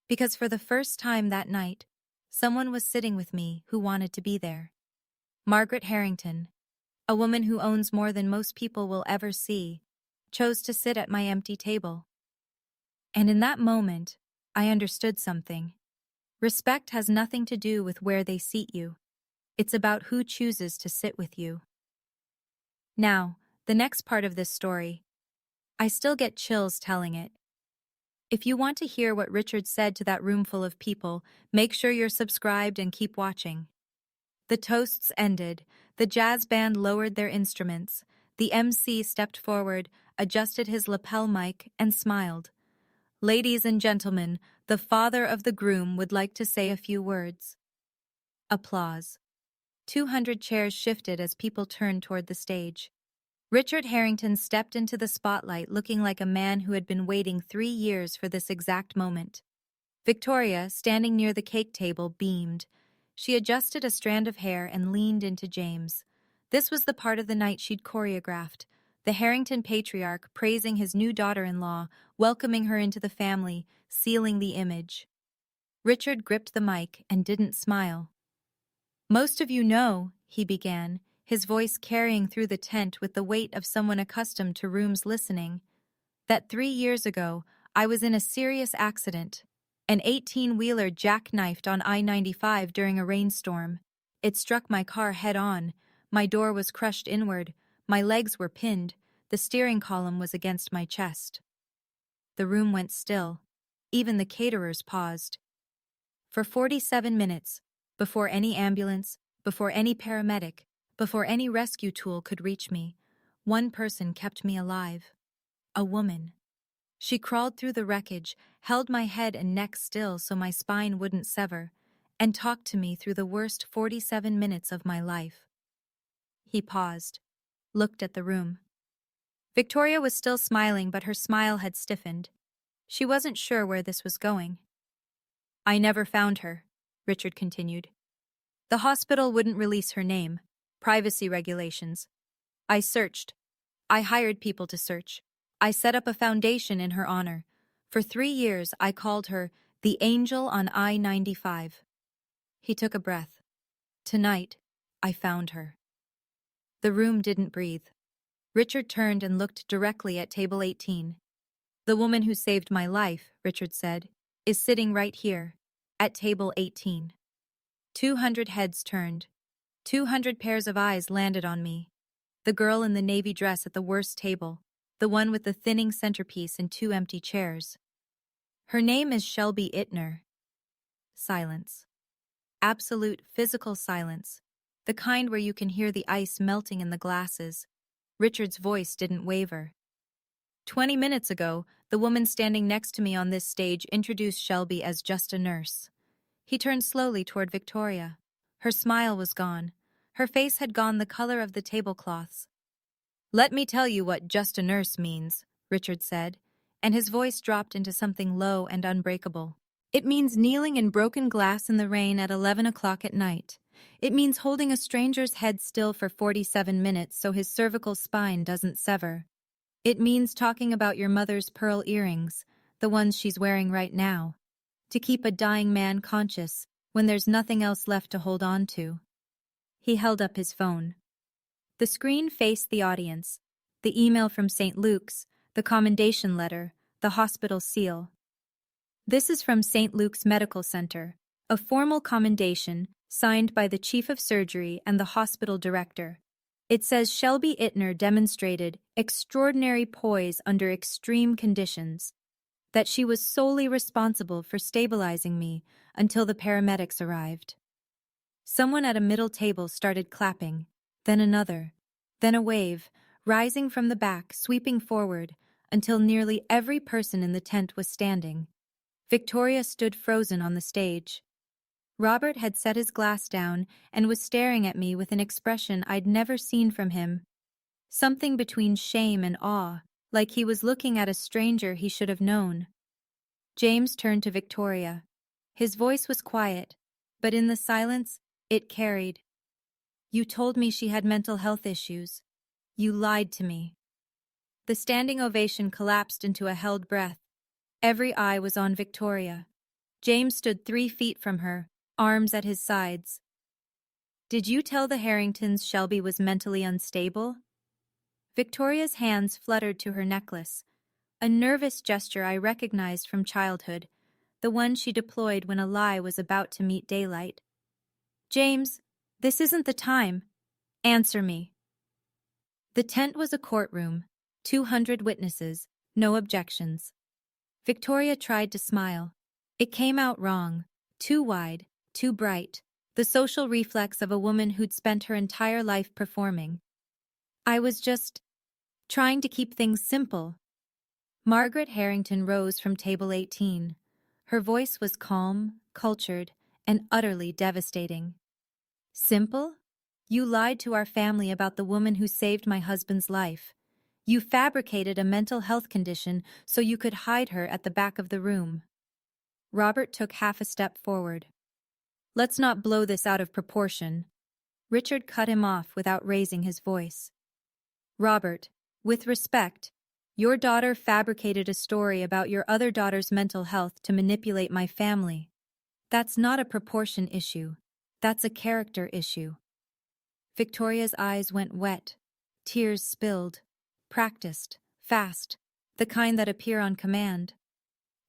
Because for the first time that night, someone was sitting with me who wanted to be there. Margaret Harrington, a woman who owns more than most people will ever see, chose to sit at my empty table. And in that moment, I understood something. Respect has nothing to do with where they seat you. It's about who chooses to sit with you. Now, the next part of this story. I still get chills telling it. If you want to hear what Richard said to that room full of people, make sure you're subscribed and keep watching. The toasts ended, the jazz band lowered their instruments, the MC stepped forward, adjusted his lapel mic, and smiled. Ladies and gentlemen, the father of the groom would like to say a few words. Applause. 200 chairs shifted as people turned toward the stage. Richard Harrington stepped into the spotlight looking like a man who had been waiting 3 years for this exact moment. Victoria, standing near the cake table, beamed. She adjusted a strand of hair and leaned into James. This was the part of the night she'd choreographed. The Harrington patriarch praising his new daughter-in-law, welcoming her into the family, sealing the image. Richard gripped the mic and didn't smile. Most of you know, he began, his voice carrying through the tent with the weight of someone accustomed to rooms listening, that 3 years ago, I was in a serious accident. An 18-wheeler jackknifed on I-95 during a rainstorm. It struck my car head-on. My door was crushed inward. My legs were pinned. The steering column was against my chest. The room went still. Even the caterers paused. For 47 minutes, before any ambulance, before any paramedic, before any rescue tool could reach me, one person kept me alive. A woman. She crawled through the wreckage, held my head and neck still so my spine wouldn't sever, and talked to me through the worst 47 minutes of my life. He paused, looked at the room. Victoria was still smiling, but her smile had stiffened. She wasn't sure where this was going. I never found her, Richard continued. The hospital wouldn't release her name. Privacy regulations. I searched. I hired people to search. I set up a foundation in her honor. For 3 years, I called her the Angel on I-95. He took a breath. Tonight, I found her. The room didn't breathe. Richard turned and looked directly at table 18. The woman who saved my life, Richard said, is sitting right here, at table 18. 200 heads turned. 200 pairs of eyes landed on me. The girl in the navy dress at the worst table, the one with the thinning centerpiece and 2 empty chairs. Her name is Shelby Ittner. Silence. Absolute physical silence, the kind where you can hear the ice melting in the glasses. Richard's voice didn't waver. 20 minutes ago, the woman standing next to me on this stage introduced Shelby as just a nurse. He turned slowly toward Victoria. Her smile was gone. Her face had gone the color of the tablecloths. Let me tell you what just a nurse means, Richard said, and his voice dropped into something low and unbreakable. It means kneeling in broken glass in the rain at 11 o'clock at night. It means holding a stranger's head still for 47 minutes so his cervical spine doesn't sever. It means talking about your mother's pearl earrings, the ones she's wearing right now, to keep a dying man conscious when there's nothing else left to hold on to. He held up his phone. The screen faced the audience. The email from St. Luke's, the commendation letter, the hospital seal. This is from St. Luke's Medical Center, a formal commendation signed by the chief of surgery and the hospital director. It says Shelby Ittner demonstrated extraordinary poise under extreme conditions, that she was solely responsible for stabilizing me until the paramedics arrived. Someone at a middle table started clapping, then another, then a wave, rising from the back, sweeping forward, until nearly every person in the tent was standing. Victoria stood frozen on the stage. Robert had set his glass down and was staring at me with an expression I'd never seen from him. Something between shame and awe, like he was looking at a stranger he should have known. James turned to Victoria. His voice was quiet, but in the silence, it carried. "You told me she had mental health issues. You lied to me." The standing ovation collapsed into a held breath. Every eye was on Victoria. James stood 3 feet from her, arms at his sides. "Did you tell the Harringtons Shelby was mentally unstable?" Victoria's hands fluttered to her necklace, a nervous gesture I recognized from childhood, the one she deployed when a lie was about to meet daylight. "James, this isn't the time. Answer me." The tent was a courtroom, 200 witnesses, no objections. Victoria tried to smile. It came out wrong, too wide, too bright, the social reflex of a woman who'd spent her entire life performing. "I was just trying to keep things simple." Margaret Harrington rose from table 18. Her voice was calm, cultured, and utterly devastating. "Simple? You lied to our family about the woman who saved my husband's life. You fabricated a mental health condition so you could hide her at the back of the room." Robert took half a step forward. "Let's not blow this out of proportion." Richard cut him off without raising his voice. "Robert, with respect, your daughter fabricated a story about your other daughter's mental health to manipulate my family. That's not a proportion issue. That's a character issue." Victoria's eyes went wet. Tears spilled. Practiced. Fast. The kind that appear on command.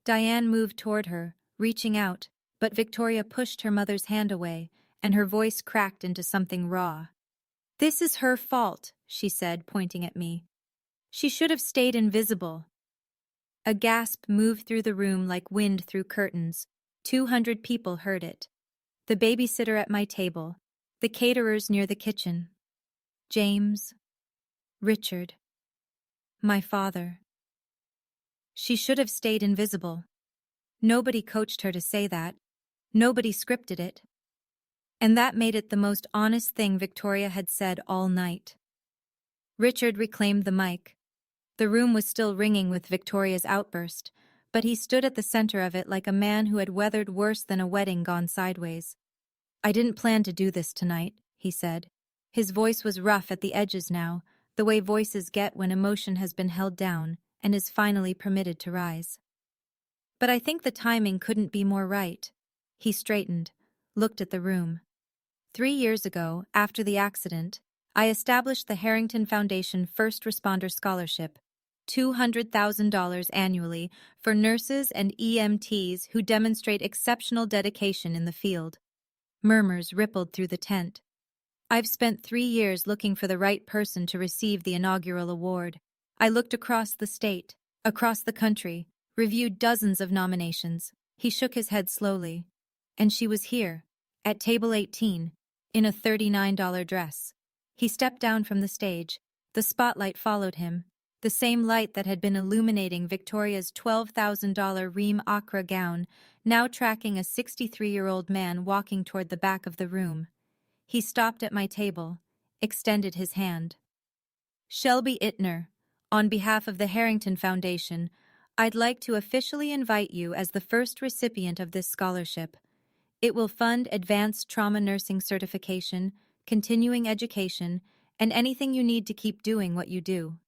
Diane moved toward her, reaching out, but Victoria pushed her mother's hand away, and her voice cracked into something raw. "This is her fault," she said, pointing at me. "She should have stayed invisible." A gasp moved through the room like wind through curtains. 200 people heard it. The babysitter at my table, the caterers near the kitchen. James. Richard. My father. She should have stayed invisible. Nobody coached her to say that. Nobody scripted it. And that made it the most honest thing Victoria had said all night. Richard reclaimed the mic. The room was still ringing with Victoria's outburst, but he stood at the center of it like a man who had weathered worse than a wedding gone sideways. "I didn't plan to do this tonight," he said. His voice was rough at the edges now, the way voices get when emotion has been held down and is finally permitted to rise. "But I think the timing couldn't be more right." He straightened, looked at the room. 3 years ago, after the accident, I established the Harrington Foundation First Responder Scholarship, $200,000 annually for nurses and EMTs who demonstrate exceptional dedication in the field. Murmurs rippled through the tent. I've spent 3 years looking for the right person to receive the inaugural award. I looked across the state, across the country, reviewed dozens of nominations. He shook his head slowly. And she was here, at table 18, in a $39 dress. He stepped down from the stage. The spotlight followed him, the same light that had been illuminating Victoria's $12,000 Reem Acra gown, now tracking a 63-year-old man walking toward the back of the room. He stopped at my table, extended his hand. "Shelby Ittner, on behalf of the Harrington Foundation, I'd like to officially invite you as the first recipient of this scholarship. It will fund advanced trauma nursing certification, continuing education, and anything you need to keep doing what you do."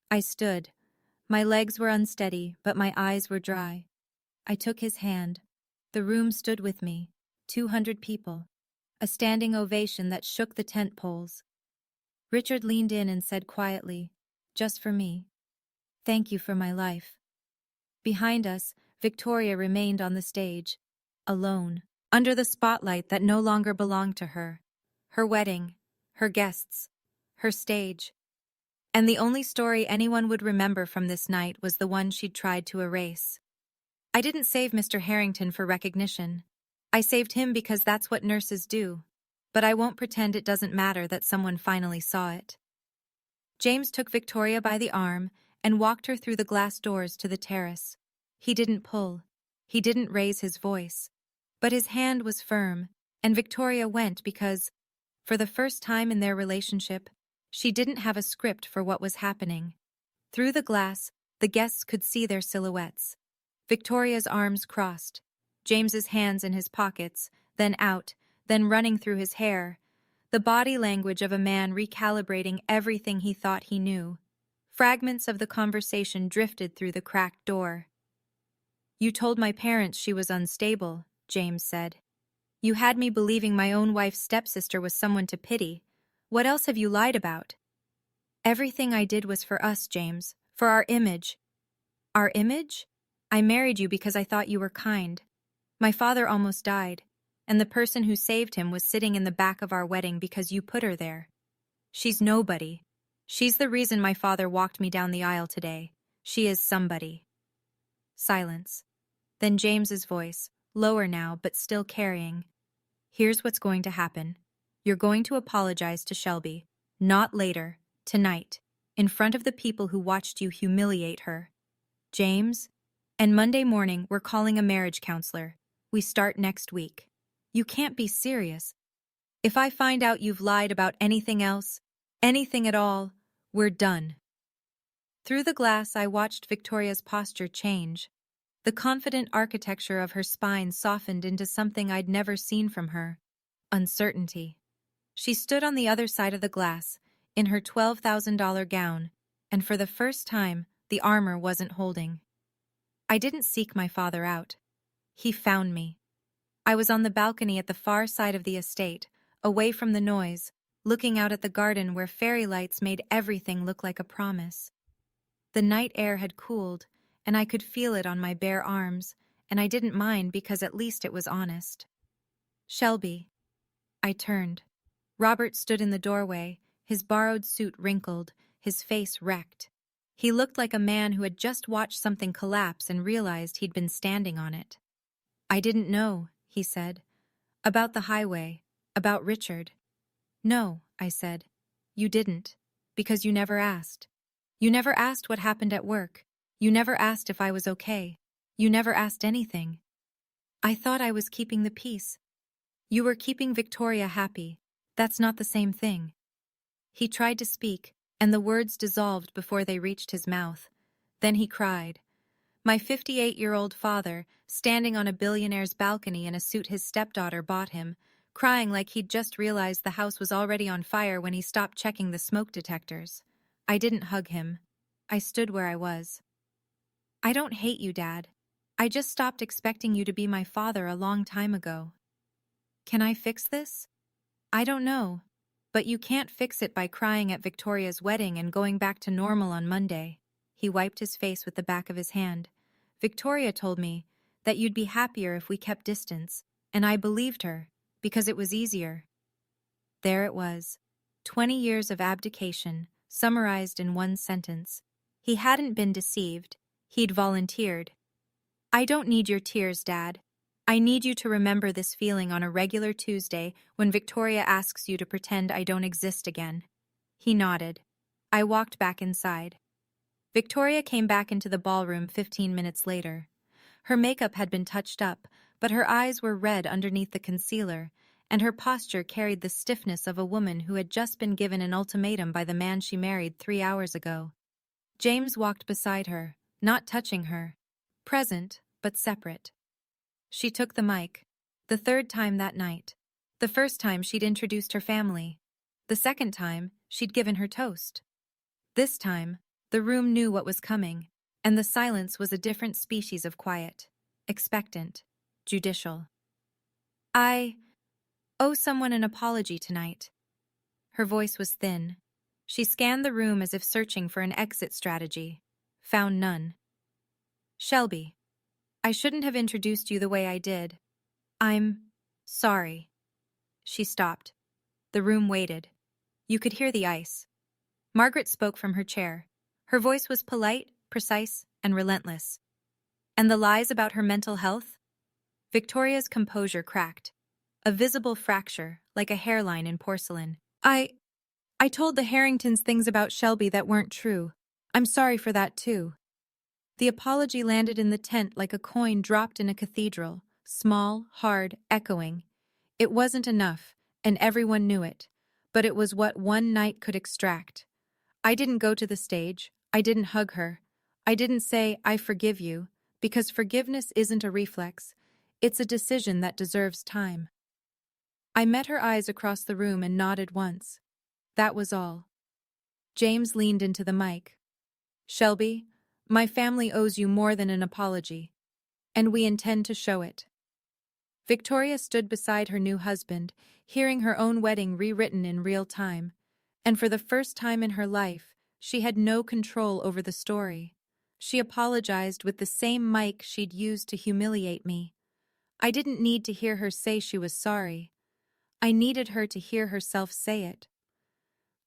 I stood. My legs were unsteady, but my eyes were dry. I took his hand. The room stood with me, 200 people, a standing ovation that shook the tent poles. Richard leaned in and said quietly, "Just for me. Thank you for my life." Behind us, Victoria remained on the stage, alone, under the spotlight that no longer belonged to her. Her wedding, her guests, her stage. And the only story anyone would remember from this night was the one she'd tried to erase. I didn't save Mr. Harrington for recognition. I saved him because that's what nurses do. But I won't pretend it doesn't matter that someone finally saw it. James took Victoria by the arm and walked her through the glass doors to the terrace. He didn't pull. He didn't raise his voice. But his hand was firm, and Victoria went because, for the first time in their relationship, she didn't have a script for what was happening. Through the glass, the guests could see their silhouettes. Victoria's arms crossed, James's hands in his pockets, then out, then running through his hair. The body language of a man recalibrating everything he thought he knew. Fragments of the conversation drifted through the cracked door. "You told my parents she was unstable," James said. "You had me believing my own wife's stepsister was someone to pity. What else have you lied about?" "Everything I did was for us, James, for our image." "Our image? I married you because I thought you were kind. My father almost died, and the person who saved him was sitting in the back of our wedding because you put her there. She's nobody. She's the reason my father walked me down the aisle today. She is somebody." Silence. Then James's voice, lower now but still carrying. "Here's what's going to happen. You're going to apologize to Shelby. Not later. Tonight. In front of the people who watched you humiliate her. James? And Monday morning, we're calling a marriage counselor. We start next week. You can't be serious. If I find out you've lied about anything else, anything at all, we're done." Through the glass, I watched Victoria's posture change. The confident architecture of her spine softened into something I'd never seen from her: uncertainty. She stood on the other side of the glass, in her $12,000 gown, and for the first time, the armor wasn't holding. I didn't seek my father out. He found me. I was on the balcony at the far side of the estate, away from the noise, looking out at the garden where fairy lights made everything look like a promise. The night air had cooled, and I could feel it on my bare arms, and I didn't mind because at least it was honest. "Shelby." I turned. Robert stood in the doorway, his borrowed suit wrinkled, his face wrecked. He looked like a man who had just watched something collapse and realized he'd been standing on it. "I didn't know," he said. "About the highway, about Richard." "No," I said. "You didn't, because you never asked. You never asked what happened at work. You never asked if I was okay. You never asked anything. I thought I was keeping the peace. You were keeping Victoria happy. That's not the same thing." He tried to speak, and the words dissolved before they reached his mouth. Then he cried. My 58-year-old father, standing on a billionaire's balcony in a suit his stepdaughter bought him, crying like he'd just realized the house was already on fire when he stopped checking the smoke detectors. I didn't hug him. I stood where I was. "I don't hate you, Dad. I just stopped expecting you to be my father a long time ago. Can I fix this? I don't know. But you can't fix it by crying at Victoria's wedding and going back to normal on Monday." He wiped his face with the back of his hand. "Victoria told me that you'd be happier if we kept distance, and I believed her, because it was easier." There it was. 20 years of abdication, summarized in one sentence. He hadn't been deceived. He'd volunteered. "I don't need your tears, Dad. I need you to remember this feeling on a regular Tuesday when Victoria asks you to pretend I don't exist again." He nodded. I walked back inside. Victoria came back into the ballroom 15 minutes later. Her makeup had been touched up, but her eyes were red underneath the concealer, and her posture carried the stiffness of a woman who had just been given an ultimatum by the man she married 3 hours ago. James walked beside her, not touching her. Present, but separate. She took the mic. The third time that night. The first time she'd introduced her family. The second time, she'd given her toast. This time, the room knew what was coming, and the silence was a different species of quiet. Expectant. Judicial. "I owe someone an apology tonight." Her voice was thin. She scanned the room as if searching for an exit strategy. Found none. "Shelby, I shouldn't have introduced you the way I did. I'm sorry." She stopped. The room waited. You could hear the ice. Margaret spoke from her chair. Her voice was polite, precise, and relentless. "And the lies about her mental health?" Victoria's composure cracked. A visible fracture, like a hairline in porcelain. I told the Harringtons things about Shelby that weren't true. I'm sorry for that too." The apology landed in the tent like a coin dropped in a cathedral, small, hard, echoing. It wasn't enough, and everyone knew it, but it was what one night could extract. I didn't go to the stage, I didn't hug her. I didn't say, "I forgive you," because forgiveness isn't a reflex, it's a decision that deserves time. I met her eyes across the room and nodded once. That was all. James leaned into the mic. "Shelby, my family owes you more than an apology, and we intend to show it." Victoria stood beside her new husband, hearing her own wedding rewritten in real time, and for the first time in her life, she had no control over the story. She apologized with the same mic she'd used to humiliate me. I didn't need to hear her say she was sorry. I needed her to hear herself say it.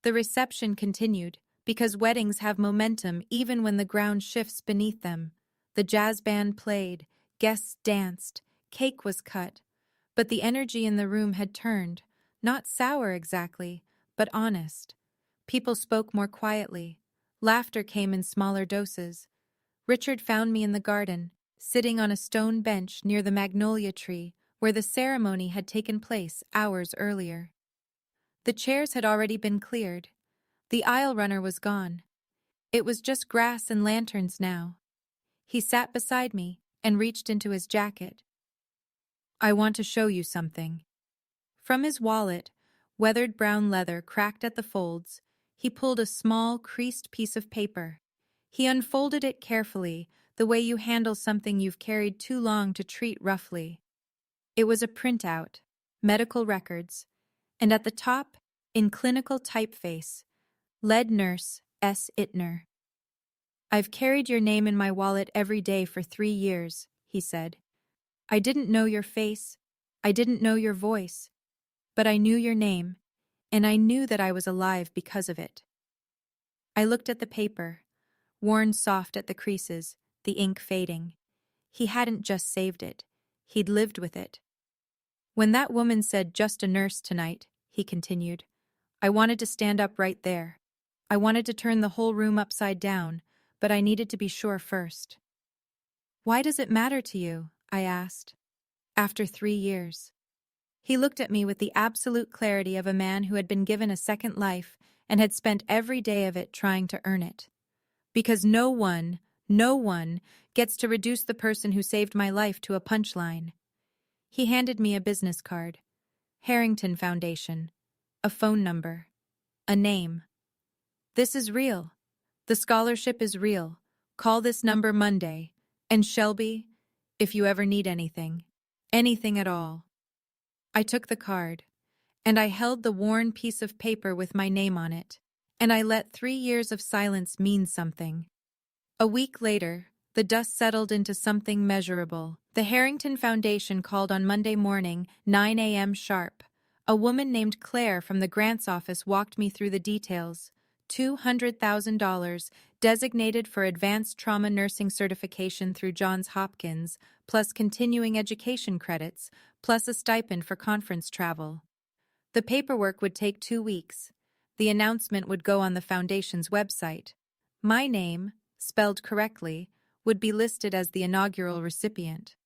The reception continued, because weddings have momentum even when the ground shifts beneath them. The jazz band played, guests danced, cake was cut, but the energy in the room had turned, not sour exactly, but honest. People spoke more quietly. Laughter came in smaller doses. Richard found me in the garden, sitting on a stone bench near the magnolia tree, where the ceremony had taken place hours earlier. The chairs had already been cleared. The aisle runner was gone. It was just grass and lanterns now. He sat beside me and reached into his jacket. "I want to show you something." From his wallet, weathered brown leather cracked at the folds, he pulled a small, creased piece of paper. He unfolded it carefully, the way you handle something you've carried too long to treat roughly. It was a printout, medical records, and at the top, in clinical typeface, "Lead Nurse S. Ittner." "I've carried your name in my wallet every day for 3 years," he said. "I didn't know your face, I didn't know your voice, but I knew your name, and I knew that I was alive because of it." I looked at the paper, worn soft at the creases, the ink fading. He hadn't just saved it, he'd lived with it. "When that woman said 'just a nurse' tonight," he continued, "I wanted to stand up right there. I wanted to turn the whole room upside down, but I needed to be sure first." "Why does it matter to you?" I asked. "After 3 years." He looked at me with the absolute clarity of a man who had been given a second life and had spent every day of it trying to earn it. "Because no one gets to reduce the person who saved my life to a punchline." He handed me a business card. Harrington Foundation. A phone number. A name. "This is real. The scholarship is real. Call this number Monday. And Shelby, if you ever need anything. Anything at all." I took the card, and I held the worn piece of paper with my name on it, and I let 3 years of silence mean something. A week later, the dust settled into something measurable. The Harrington Foundation called on Monday morning, 9 a.m. sharp. A woman named Claire from the grants office walked me through the details. $200,000, designated for advanced trauma nursing certification through Johns Hopkins, plus continuing education credits, plus a stipend for conference travel. The paperwork would take 2 weeks. The announcement would go on the foundation's website. My name, spelled correctly, would be listed as the inaugural recipient.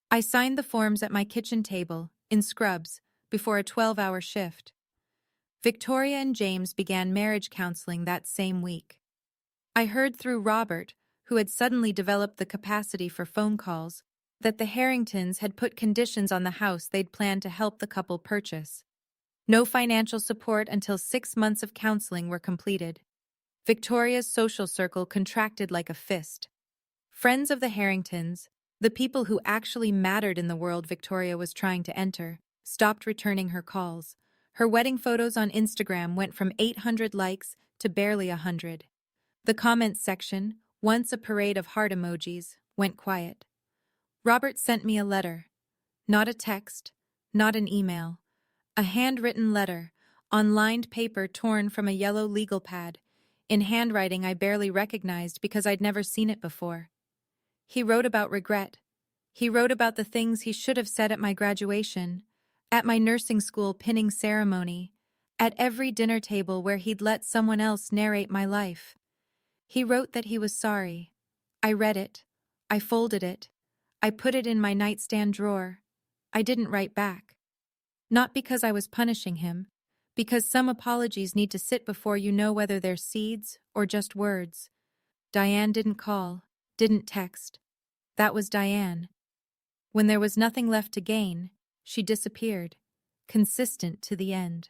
I signed the forms at my kitchen table, in scrubs, before a 12-hour shift. Victoria and James began marriage counseling that same week. I heard through Robert, who had suddenly developed the capacity for phone calls, that the Harringtons had put conditions on the house they'd planned to help the couple purchase. No financial support until 6 months of counseling were completed. Victoria's social circle contracted like a fist. Friends of the Harringtons, the people who actually mattered in the world Victoria was trying to enter, stopped returning her calls. Her wedding photos on Instagram went from 800 likes to barely 100. The comments section, once a parade of heart emojis, went quiet. Robert sent me a letter. Not a text, not an email. A handwritten letter, on lined paper torn from a yellow legal pad, in handwriting I barely recognized because I'd never seen it before. He wrote about regret. He wrote about the things he should have said at my graduation, at my nursing school pinning ceremony, at every dinner table where he'd let someone else narrate my life. He wrote that he was sorry. I read it. I folded it. I put it in my nightstand drawer. I didn't write back. Not because I was punishing him, because some apologies need to sit before you know whether they're seeds or just words. Diane didn't call, didn't text. That was Diane. When there was nothing left to gain, she disappeared, consistent to the end.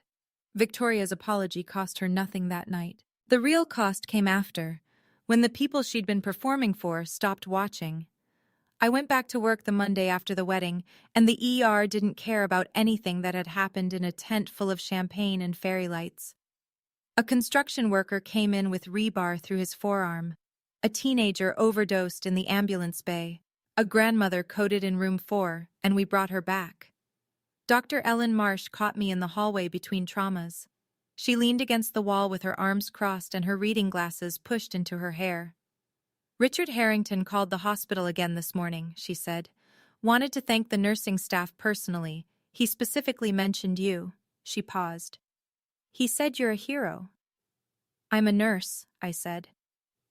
Victoria's apology cost her nothing that night. The real cost came after, when the people she'd been performing for stopped watching. I went back to work the Monday after the wedding, and the ER didn't care about anything that had happened in a tent full of champagne and fairy lights. A construction worker came in with rebar through his forearm. A teenager overdosed in the ambulance bay. A grandmother coded in room 4, and we brought her back. Dr. Ellen Marsh caught me in the hallway between traumas. She leaned against the wall with her arms crossed and her reading glasses pushed into her hair. Richard Harrington called the hospital again this morning, she said. Wanted to thank the nursing staff personally. He specifically mentioned you. She paused. He said you're a hero. I'm a nurse, I said.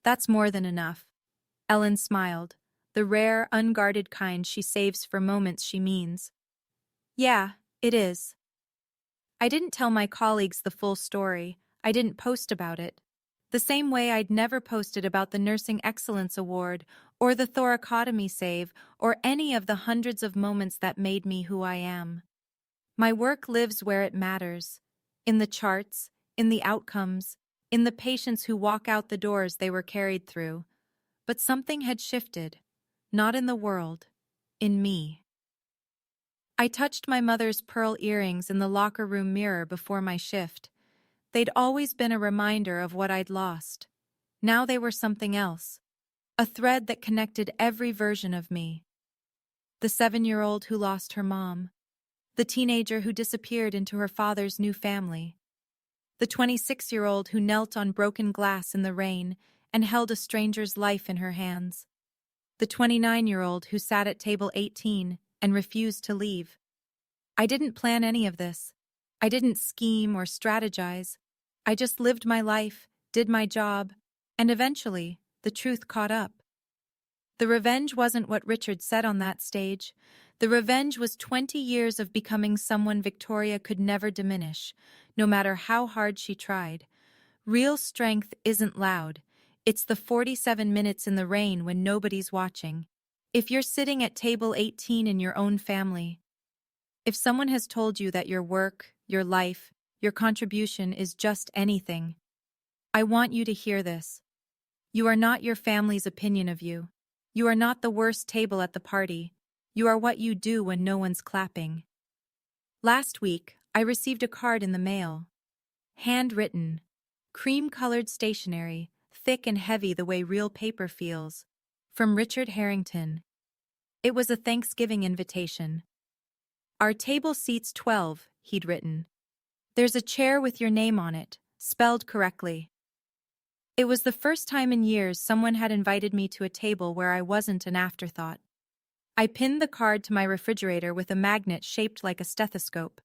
That's more than enough. Ellen smiled, the rare, unguarded kind she saves for moments she means. Yeah, it is. I didn't tell my colleagues the full story. I didn't post about it. The same way I'd never posted about the Nursing Excellence Award, or the thoracotomy save, or any of the hundreds of moments that made me who I am. My work lives where it matters. In the charts, in the outcomes, in the patients who walk out the doors they were carried through. But something had shifted. Not in the world. In me. I touched my mother's pearl earrings in the locker room mirror before my shift. They'd always been a reminder of what I'd lost. Now they were something else. A thread that connected every version of me. The 7-year-old who lost her mom. The teenager who disappeared into her father's new family. The 26-year-old who knelt on broken glass in the rain and held a stranger's life in her hands. The 29-year-old who sat at table 18 and refused to leave. I didn't plan any of this. I didn't scheme or strategize. I just lived my life, did my job, and eventually, the truth caught up. The revenge wasn't what Richard said on that stage. The revenge was 20 years of becoming someone Victoria could never diminish, no matter how hard she tried. Real strength isn't loud. It's the 47 minutes in the rain when nobody's watching. If you're sitting at table 18 in your own family, if someone has told you that your work, your life, your contribution is just anything, I want you to hear this. You are not your family's opinion of you. You are not the worst table at the party. You are what you do when no one's clapping. Last week, I received a card in the mail. Handwritten, cream-colored stationery, thick and heavy the way real paper feels, from Richard Harrington. It was a Thanksgiving invitation. Our table seats 12, he'd written. There's a chair with your name on it, spelled correctly. It was the first time in years someone had invited me to a table where I wasn't an afterthought. I pinned the card to my refrigerator with a magnet shaped like a stethoscope.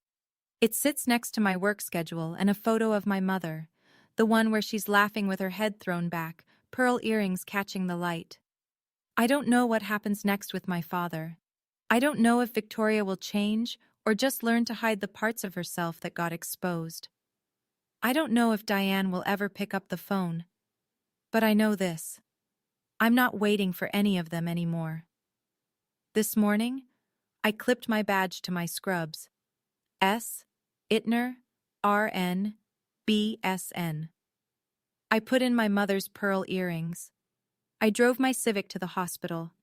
It sits next to my work schedule and a photo of my mother, the one where she's laughing with her head thrown back, pearl earrings catching the light. I don't know what happens next with my father. I don't know if Victoria will change or just learn to hide the parts of herself that got exposed. I don't know if Diane will ever pick up the phone. But I know this. I'm not waiting for any of them anymore. This morning, I clipped my badge to my scrubs. S. Ittner, RN, BSN. I put in my mother's pearl earrings. I drove my Civic to the hospital.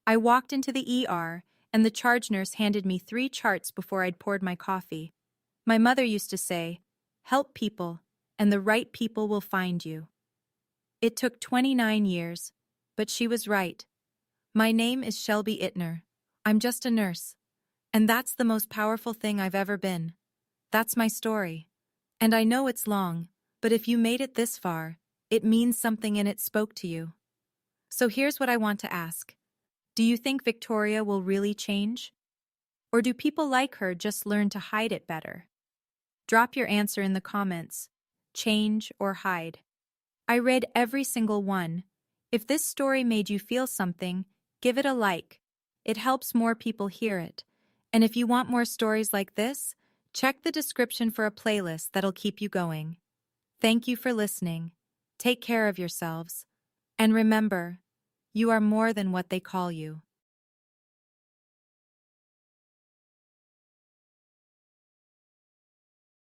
I walked into the ER, and the charge nurse handed me 3 charts before I'd poured my coffee. My mother used to say, "Help people, and the right people will find you." It took 29 years, but she was right. My name is Shelby Ittner. I'm just a nurse. And that's the most powerful thing I've ever been. That's my story. And I know it's long, but if you made it this far, it means something and it spoke to you. So here's what I want to ask. Do you think Victoria will really change? Or do people like her just learn to hide it better? Drop your answer in the comments. Change or hide. I read every single one. If this story made you feel something, give it a like. It helps more people hear it. And if you want more stories like this, check the description for a playlist that'll keep you going. Thank you for listening. Take care of yourselves. And remember, you are more than what they call you.